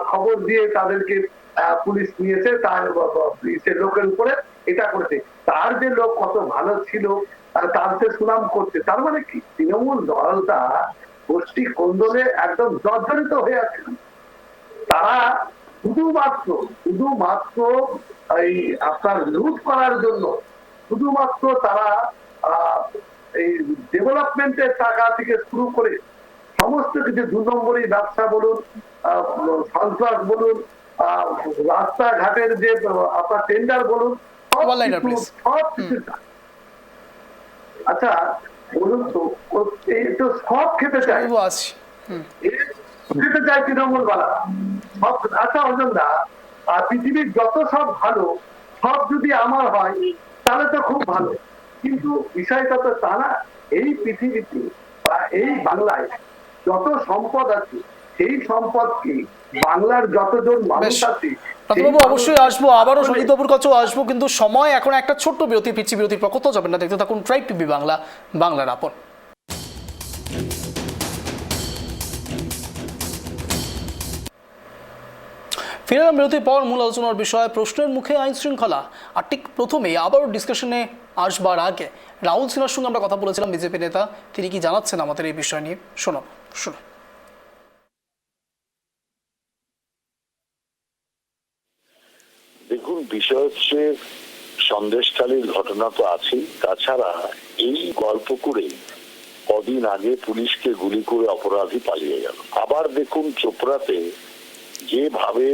Speaker 5: খবর দিয়ে তাদেরকে পুলিশ নিয়েছে, তার পুলিশের লোকের উপরে এটা করেছে। তার যে লোক কত ভালো ছিল তার সে সুনাম করছে। তার মানে কি তৃণমূল দলটা গোষ্ঠী কোন্দলে একদম জর্জরিত হয়ে আছে। তারা শুধুমাত্র এই আপনার লুট করার জন্য, শুধুমাত্র তারা এই ডেভেলপমেন্টের টাকা থেকে শুরু করে সমস্ত কিছু 2 নম্বরই ব্যবসা বলুন, সন্ত্রাস বলুন, রাস্তাঘাটের যে আপনার টেন্ডার বলুন, সব কিছু। আচ্ছা বলুন তো, এই তো সব খেতে চায় তৃণমূল বালা সব। আচ্ছা অজন্দা, পৃথিবীর যত সব ভালো সব যদি আমার হয় তাহলে তো খুব ভালো, কিন্তু বিষয়টা তো তা না। এই পৃথিবীতে বা এই বাংলায় যত সম্পদ আছে সেই সম্পদ কি বাংলার যতজন মানুষ আছে।
Speaker 1: রতনবাবু অবশ্যই আসবো, আবারও সঞ্জিতবাবুর কাছেও আসবো, কিন্তু সময় এখন একটা ছোট্ট বিরতি, ফিরছি বিরতির পর। কোথাও যাবেন না, দেখতে থাকুন ট্রাইব টিভি বাংলা, বাংলার আপন। ফিরে এলাম বিরতির পর। মূল আলোচনার বিষয় প্রশ্নের মুখে আইন শৃঙ্খলা। আর ঠিক প্রথমেই আবারও ডিসকাশনে আসবার আগে রাহুল সিনহার সঙ্গে আমরা কথা বলেছিলাম, বিজেপি নেতা, তিনি কি জানাচ্ছেন আমাদের এই বিষয় নিয়ে, শোনো।
Speaker 8: দেখুন, বিষয় হচ্ছে সন্দেশখালীর ঘটনা তো আছেই, তাছাড়া এই গল্প করে কদিন আগে পুলিশকে গুলি করে অপরাধী পালিয়ে গেল। আবার দেখুন চোপড়াতে যেভাবে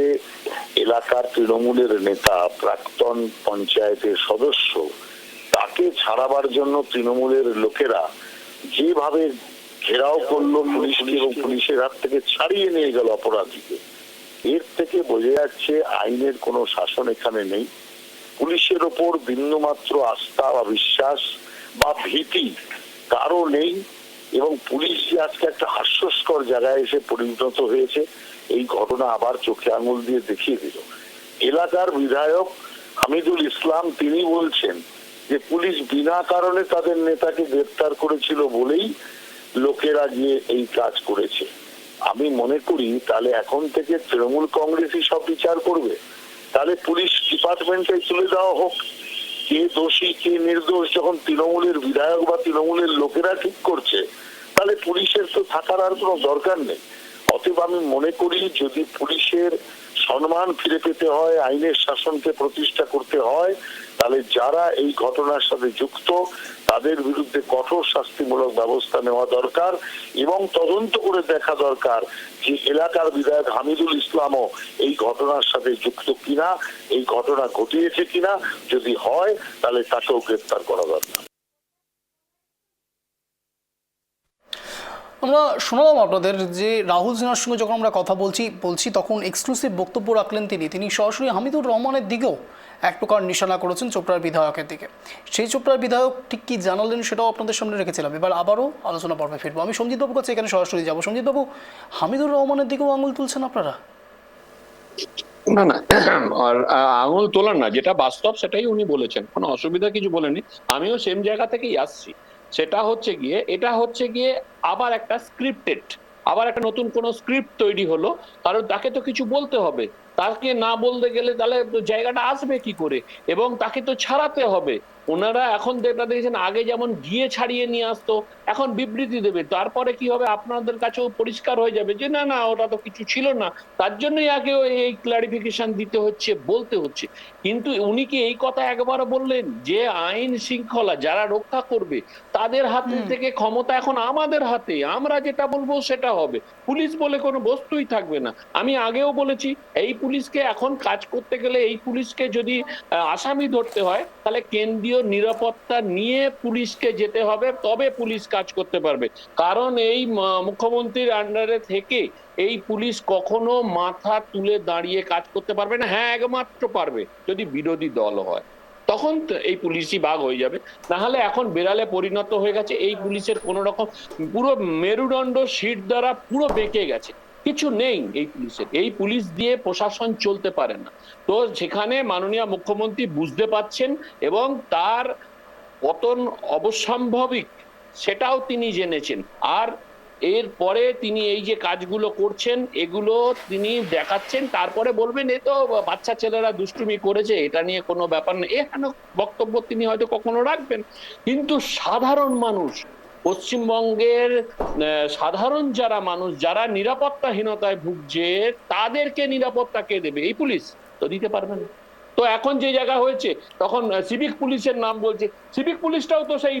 Speaker 8: এলাকার তৃণমূলের নেতা, প্রাক্তন পঞ্চায়েতের সদস্য, তাকে ছাড়াবার জন্য তৃণমূলের লোকেরা যেভাবে ঘেরাও করলো পুলিশকে এবং পুলিশের হাত থেকে ছাড়িয়ে নিয়ে গেল অপরাধীকে, এর থেকে বোঝা যাচ্ছে আইনের কোনো শাসন এখানে নেই। পুলিশের ওপর বিন্দুমাত্র আস্থা বা বিশ্বাস বা ভীতি কারো নেই, এবং পুলিশ যে আজকে একটা হাস্যস্কর জায়গায় এসে পরিণত হয়েছে, এই ঘটনা আবার চোখে আঙুল দিয়ে দেখিয়ে দিল। এলাকার বিধায়ক হামিদুল ইসলাম তিনি বলছেন যে পুলিশ বিনা কারণে তাদের নেতাকে গ্রেফতার করেছিল বলেই লোকেরা গিয়ে এই কাজ করেছে। আমি মনে করি তাহলে এখন থেকে তৃণমূল কংগ্রেসই সব বিচার করবে। তাহলে পুলিশ ডিপার্টমেন্টে তুলে দেওয়া হোক কে দোষী কে নির্দোষ। যখন তৃণমূলের বিধায়ক বা তৃণমূলের লোকেরা ঠিক করছে, তাহলে পুলিশের তো থাকার আর কোনো দরকার নেই। অতএব আমি মনে করি যদি পুলিশের সম্মান ফিরে পেতে হয়, আইনের শাসনকে প্রতিষ্ঠা করতে হয়, তাহলে যারা এই ঘটনার সাথে যুক্ত তাদের বিরুদ্ধে কঠোর শাস্তিমূলক ব্যবস্থা নেওয়া দরকার, এবং তদন্ত করে দেখা দরকার যে এলাকার বিধায়ক হামিদুল ইসলামও এই ঘটনার সাথে যুক্ত কিনা, এই ঘটনা ঘটিয়েছে কিনা। যদি হয় তাহলে তাকেও গ্রেফতার করা দরকার।
Speaker 1: আমরা শোনালাম আপনাদের যে রাহুল সিনহার সঙ্গে যখন আমরা কথা বলছি তখন এক্সক্লুসিভ বক্তব্য রাখলেন তিনি সরাসরি হামিদুর রহমানের দিকেও এক প্রকার নিশানা করেছেন চোপড়ার বিধায়কের দিকে। সেই চোপড়ার বিধায়ক ঠিক কী জানালেন সেটাও আপনাদের সামনে রেখেছিলাম। এবার আবারও আলোচনা পর্বে ফিরবো। আমি সঞ্জিতবাবুর কাছে এখানে সরাসরি যাবো। সঞ্জিতবাবু, হামিদুর রহমানের দিকেও আঙুল তুলছেন আপনারা?
Speaker 2: না না, আর আঙুল তোলার না, যেটা বাস্তব সেটাই উনি বলেছেন, কোনো অসুবিধা কিছু বলেনি। আমিও সেম জায়গা থেকেই আসছি। সেটা হচ্ছে গিয়ে, এটা হচ্ছে গিয়ে আবার একটা স্ক্রিপ্টেড, আবার একটা নতুন কোনো স্ক্রিপ্ট তৈরি হলো, কারণ তাকে তো কিছু বলতে হবে। তাকে না বলতে গেলে তাহলে জায়গাটা আসবে কি করে, এবং তাকে তো ছাড়াতে হবে। ওনারা এখন যেটা দেখেছেন, আগে যেমন গিয়ে ছাড়িয়ে নিয়ে আসতো, এখন বিবৃতি দেবে, তারপরে কি হবে আপনাদের কাছেও পরিষ্কার হয়ে যাবে যে না না ওটা তো কিছু ছিল না। তার জন্যই আগে এই ক্লারিফিকেশন দিতে হচ্ছে, বলতে হচ্ছে। কিন্তু উনি কি এই কথা একবার বললেন যে আইন শৃঙ্খলা যারা রক্ষা করবে তাদের হাত থেকে ক্ষমতা এখন আমাদের হাতে, আমরা যেটা বলবো সেটা হবে, পুলিশ বলে কোনো বস্তুই থাকবে না। আমি আগেও বলেছি, এই পুলিশকে এখন কাজ করতে গেলে, এই পুলিশকে যদি আসামি ধরতে হয় তাহলে কেন্দ্রীয় নিরাপত্তা নিয়ে পুলিশকে যেতে হবে, তবে পুলিশ কাজ করতে পারবে। কারণ এই মুখ্যমন্ত্রীর আন্ডারে থেকে এই পুলিশ কখনো মাথা তুলে দাঁড়িয়ে কাজ করতে পারবে না। হ্যাঁ, একমাত্র পারবে যদি বিরোধী দল হয়, তখন এই পুলিশই বাঘ হয়ে যাবে। না হলে এখন বেড়ালে পরিণত হয়ে গেছে এই পুলিশের, কোন রকম পুরো মেরুদণ্ড সিট দ্বারা পুরো বেঁকে গেছে, কিছু নেই এই পুলিশের। এই পুলিশ দিয়ে প্রশাসন চলতে পারে না। তো সেখানে মাননীয় মুখ্যমন্ত্রী বুঝতে পারছেন এবং তার পতন অবশ্যম্ভাবী সেটাও তিনি জেনেছেন। আর এরপরে তিনি এই যে কাজগুলো করছেন এগুলো তিনি দেখাচ্ছেন, তারপরে বলবেন এ তো বাচ্চা ছেলেরা দুষ্টুমি করেছে, এটা নিয়ে কোনো ব্যাপার নেই, এখানে বক্তব্য তিনি হয়তো কখনো রাখবেন। কিন্তু সাধারণ মানুষ, পশ্চিমবঙ্গের সাধারণ যারা মানুষ, যারা নিরাপত্তাহীনতায় ভুগছে, তাদেরকে নিরাপত্তা কে দেবে? এই পুলিশ তো দিতে পারবে না। তো এখন যে জায়গা হয়েছে, তখন সিভিক পুলিশের নাম বলছে। সিভিক পুলিশটাও তো সেই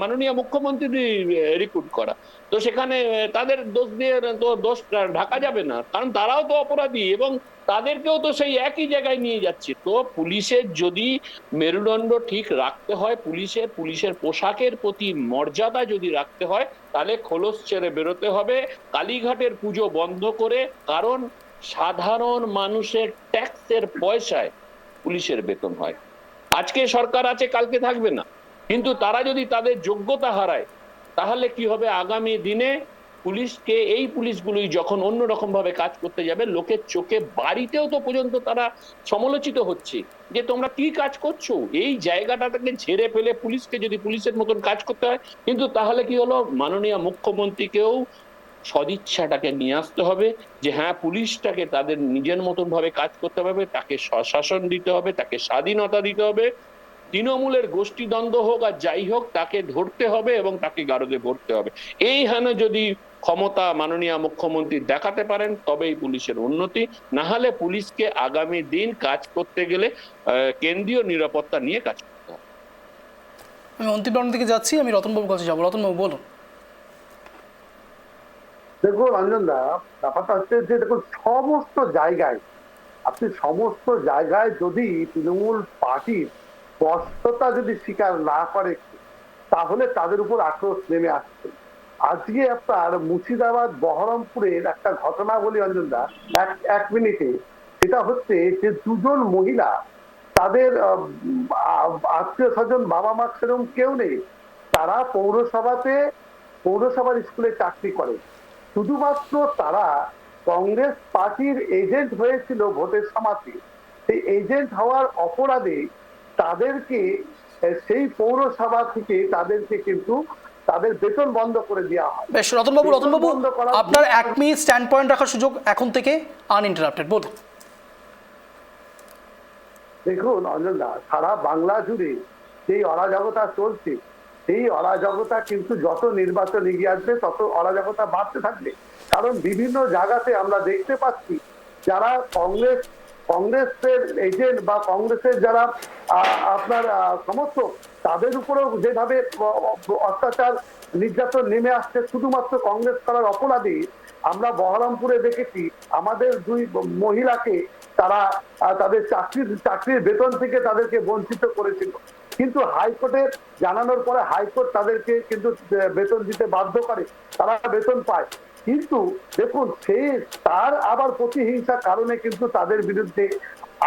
Speaker 2: মাননীয় মুখ্যমন্ত্রী রিক্রুট করা। তো সেখানে তাদের দোষ দিয়ে তো দোষ ঢাকা যাবে না, কারণ তারাও তো অপরাধী এবং তাদেরকেও তো সেই একই জায়গায় নিয়ে যাচ্ছে। তো পুলিশের যদি মেরুদণ্ড ঠিক রাখতে হয়, পুলিশের পোশাকের প্রতি মর্যাদা যদি রাখতে হয়, তাহলে খোলস ছেড়ে বেরোতে হবে, কালীঘাটের পুজো বন্ধ করে। কারণ সাধারণ মানুষের ট্যাক্সের পয়সায় পুলিশের বেতন হয়। আজকে সরকার আছে, কালকে থাকবে না, কিন্তু তারা যদি তাদের যোগ্যতা হারায় তাহলে কি হবে? আগামী দিনে পুলিশকে, এই পুলিশগুলোই যখন অন্যরকম ভাবে কাজ করতে যাবে, লোকের চোখে, বাড়িতেও তো পর্যন্ত তারা সমালোচিত হচ্ছে যে তোমরা কি কাজ করছো। এই জায়গাটাকে ঝেড়ে ফেলে পুলিশকে যদি পুলিশের মতন কাজ করতে হয়, কিন্তু তাহলে কি হলো, মাননীয় মুখ্যমন্ত্রীকেও সদিচ্ছাটাকে নিয়ে আসতে হবে যে হ্যাঁ, পুলিশটাকে তাদের নিজের মতন ভাবে কাজ করতে হবে, তাকে স্বশাসন দিতে হবে, তাকে স্বাধীনতা দিতে হবে। তৃণমূলের গোষ্ঠীদ্বন্দ্ব হোক আর যাই হোক, তাকে ধরতে হবে এবং তাকে গারদে ভরতে হবে। এইখানে যদি ক্ষমতা মাননীয় মুখ্যমন্ত্রী দেখাতে পারেন তবেই পুলিশের উন্নতি। না হলে পুলিশকে আগামী দিন কাজ করতে গেলে কেন্দ্রীয় নিরাপত্তা নিয়ে কাজ করতে হবে।
Speaker 1: আমি অন্তিম রাউন্ড দিকে যাচ্ছি, আমি রতনবাবুর কাছে যাবো। রতনবাবু বলুন।
Speaker 5: দেখুন রঞ্জন দা, ব্যাপারটা হচ্ছে যে দেখুন সমস্ত জায়গায় আপনি সমস্ত জায়গায় যদি তৃণমূল পার্টির স্পষ্টতা যদি স্বীকার না করে তাহলে তাদের উপর আক্রোশ নেমে আসছে। আজকে আপনার মুর্শিদাবাদ বহরমপুরের একটা ঘটনা বলি অঞ্জনদা, এক মিনিটে। সেটা হচ্ছে যে দুজন মহিলা, তাদের আত্মীয় স্বজন বাবা মা সেরকম কেউ নেই, তারা পৌরসভার স্কুলে চাকরি করে। শুধুমাত্র তারা কংগ্রেস পার্টির এজেন্ট হয়েছিল ভোটের সময়তে। সেই এজেন্ট হওয়ার অপরাধে তাদেরকে সেই পৌরসভা থেকে তাদেরকে কিন্তু তাদের বেতন বন্ধ করে দেওয়া হয়।
Speaker 1: বেশ, রতনবাবু আপনার 1 মিনিট স্ট্যান্ড পয়েন্ট রাখার সুযোগ এখন থেকে আনইন্টারাপ্টেড, বলুন।
Speaker 5: দেখুন অঞ্জনদা, সারা বাংলা জুড়ে সেই অরাজকতা চলছে, সেই অরাজকতা কিন্তু যত নির্বাচন এগিয়ে আসবে তত অরাজকতা বাড়তে থাকবে। কারণ বিভিন্ন জায়গাতে আমরা দেখতে পাচ্ছি যারা কংগ্রেসের এজেন্ট বা কংগ্রেসের যারা আপনার সমর্থক, তাদের উপরেও যেভাবে অত্যাচার নির্যাতন নেমে আসছে শুধুমাত্র কংগ্রেস করার অপরাধে। আমরা বহরমপুরে দেখেছি আমাদের 2 মহিলাকে তারা তাদের চাকরির বেতন থেকে তাদেরকে বঞ্চিত করেছিল, কিন্তু হাইকোর্টের জানানোর পরে হাইকোর্ট তাদেরকে কিন্তু বেতন দিতে বাধ্য করে, তারা বেতন পায়। কিন্তু দেখুন তার আবার প্রতিহিংসার কারণে কিন্তু তাদের বিরুদ্ধে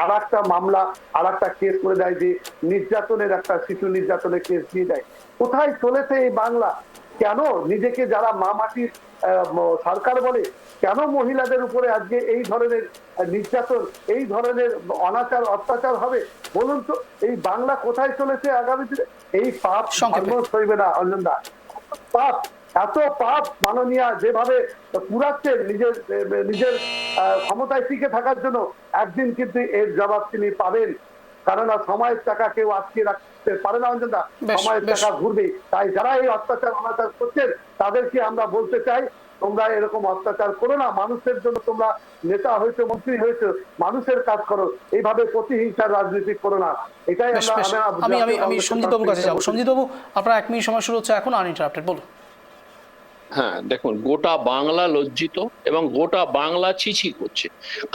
Speaker 5: আর একটা মামলা, আর একটা কেস করে দেয়, যে নির্যাতনের একটা শিশু নির্যাতনের কেস দিয়ে দেয়। কোথায় চলেছে এই বাংলা? কেন নিজেকে যারা মা মাটির সরকার বলে, কেন মহিলাদের উপরে আজকে এই ধরনের নির্যাতন, এই ধরনের অনাচার অত্যাচার হবে? বলুন তো, এই বাংলা কোথায় চলেছে আগামী দিনে? এই পাপ সইবে না অঞ্জনদা, পাপ, এত পাপ মাননীয়া যেভাবে পুরাচ্ছেন নিজের ক্ষমতায় টিকে থাকার জন্য, একদিন কিন্তু এর জবাব তিনি পাবেন। কারণ সময়ের টাকা কেউ আটকে রাখতে পারে না অঞ্জনদা, সময়ের টাকা ঘুরবে। তাই যারা এই অত্যাচার অনাচার করছেন তাদেরকে আমরা বলতে চাই, তোমরা এরকম অত্যাচার করো না, মানুষের জন্য তোমরা নেতা হয়েছে, মন্ত্রী হয়েছে, মানুষের কাজ করো, এইভাবে প্রতিহিংসার রাজনীতি করো না। এটাই
Speaker 1: আমি সঞ্জিত বাবুর কাছে যাবো। সঞ্জিত বাবু, আপনার 1 মিনিট সময় শুরু হচ্ছে এখন, আনইন্টারাপ্টেড, বলুন।
Speaker 2: হ্যাঁ, দেখুন, গোটা বাংলা লজ্জিত এবং গোটা বাংলা ছিছি করছে।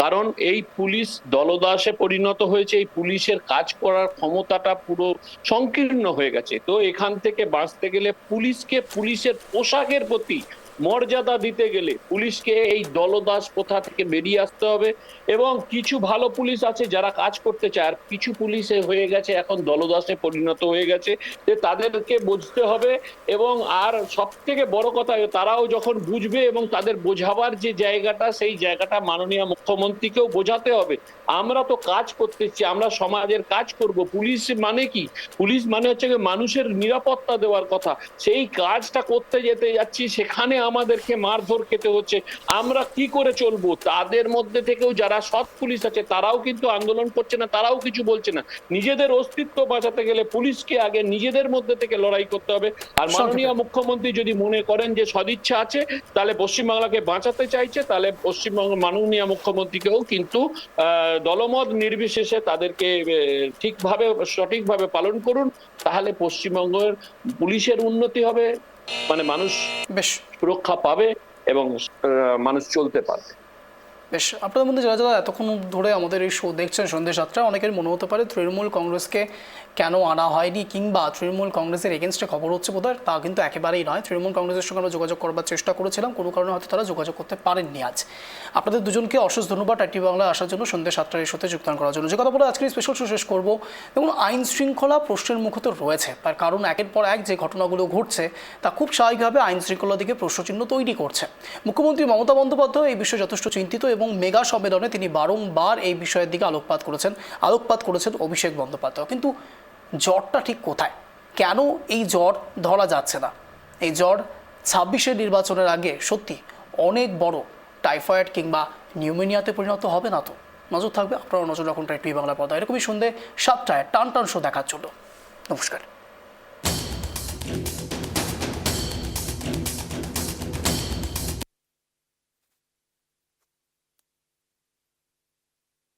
Speaker 2: কারণ এই পুলিশ দলদাসে পরিণত হয়েছে, এই পুলিশের কাজ করার ক্ষমতাটা পুরো সংকীর্ণ হয়ে গেছে। তো এখান থেকে বাঁচতে গেলে পুলিশকে পুলিশের পোশাকের প্রতি মর্যাদা দিতে গেলে পুলিশকে এই দলদাস প্রথা থেকে বেরিয়ে আসতে হবে। এবং কিছু ভালো পুলিশ আছে যারা কাজ করতে চায়, আর কিছু পুলিশে হয়ে গেছে এখন দলদাসে পরিণত হয়ে গেছে, যে তাদেরকে বুঝতে হবে। এবং আর সব থেকে বড় কথা, তারাও যখন বুঝবে এবং তাদের বোঝাবার যে জায়গাটা, সেই জায়গাটা মাননীয় মুখ্যমন্ত্রীকেও বোঝাতে হবে। আমরা তো কাজ করতেছি, আমরা সমাজের কাজ করব। পুলিশ মানে কি? পুলিশ মানে হচ্ছে মানুষের নিরাপত্তা দেওয়ার কথা। সেই কাজটা করতে যেতে যাচ্ছি, সেখানে আমাদেরকে মারধর খেতে হচ্ছে। আমরা কি করে চলবো? তাদের মধ্যে থেকেও যারা সৎ পুলিশ আছে তারাও কিন্তু আন্দোলন করছে না, তারাও কিছু বলছে না। নিজেদের অস্তিত্ব বাঁচাতে গেলে পুলিশকে আগে নিজেদের মধ্যে থেকে লড়াই করতে হবে। আর মাননীয় মুখ্যমন্ত্রী যদি মনে করেন যে সদিচ্ছা আছে, তাহলে পশ্চিমবাংলাকে বাঁচাতে চাইছে, তাহলে পশ্চিমবঙ্গ মাননীয় মুখ্যমন্ত্রীকেও কিন্তু দলমত নির্বিশেষে তাদেরকে সঠিকভাবে পালন করুন। তাহলে পশ্চিমবঙ্গের পুলিশের উন্নতি হবে, মানে মানুষ
Speaker 1: বেশ
Speaker 2: সুরক্ষা পাবে এবং মানুষ চলতে পারবে।
Speaker 1: বেশ, আপনাদের মধ্যে যারা যারা এতক্ষণ ধরে আমাদের এই শো দেখছেন সন্ধ্যে 7টা, অনেকের মনে হতে পারে তৃণমূল কংগ্রেসকে কেন আনা হয়নি, কিংবা তৃণমূল কংগ্রেসের এগেনস্টে খবর হচ্ছে বোধহয়। তা কিন্তু একেবারেই নয়। তৃণমূল কংগ্রেসের সঙ্গে আমরা যোগাযোগ করবার চেষ্টা করেছিলাম, কোনো কারণে হয়তো তারা যোগাযোগ করতে পারেননি আজ। আপনাদের দুজনকে অশেষ ধন্যবাদ টাইটি বাংলা আসার জন্য, সন্ধ্যে 7টার এই শোতে যোগদান করার জন্য। যে কথা বলে আজকের স্পেশাল শো শেষ করবো। দেখুন, আইন শৃঙ্খলা প্রশ্নের মুখে তো রয়েছে, তার কারণ একের পর এক যে ঘটনাগুলো ঘটছে তা খুব স্বাভাবিকভাবে আইন শৃঙ্খলার দিকে প্রশ্নচিহ্ন তৈরি করছে। মুখ্যমন্ত্রী মমতা বন্দ্যোপাধ্যায় এই বিষয়ে যথেষ্ট চিন্তিত এবং মেগা সম্মেলনে তিনি বারংবার এই বিষয়ের দিকে আলোকপাত করেছেন অভিষেক বন্দ্যোপাধ্যায়। কিন্তু জ্বরটা ঠিক কোথায়? কেন এই জ্বর ধরা যাচ্ছে না? এই জ্বর 26-এর নির্বাচনের আগে সত্যি অনেক বড় টাইফয়েড কিংবা নিউমোনিয়াতে পরিণত হবে না তো? নজর থাকবে, আপনারা নজর রাখুন টাইটি বাংলা পর্দায়। এরকমই সন্ধ্যে 7টায় টান শো দেখার জন্য। নমস্কার।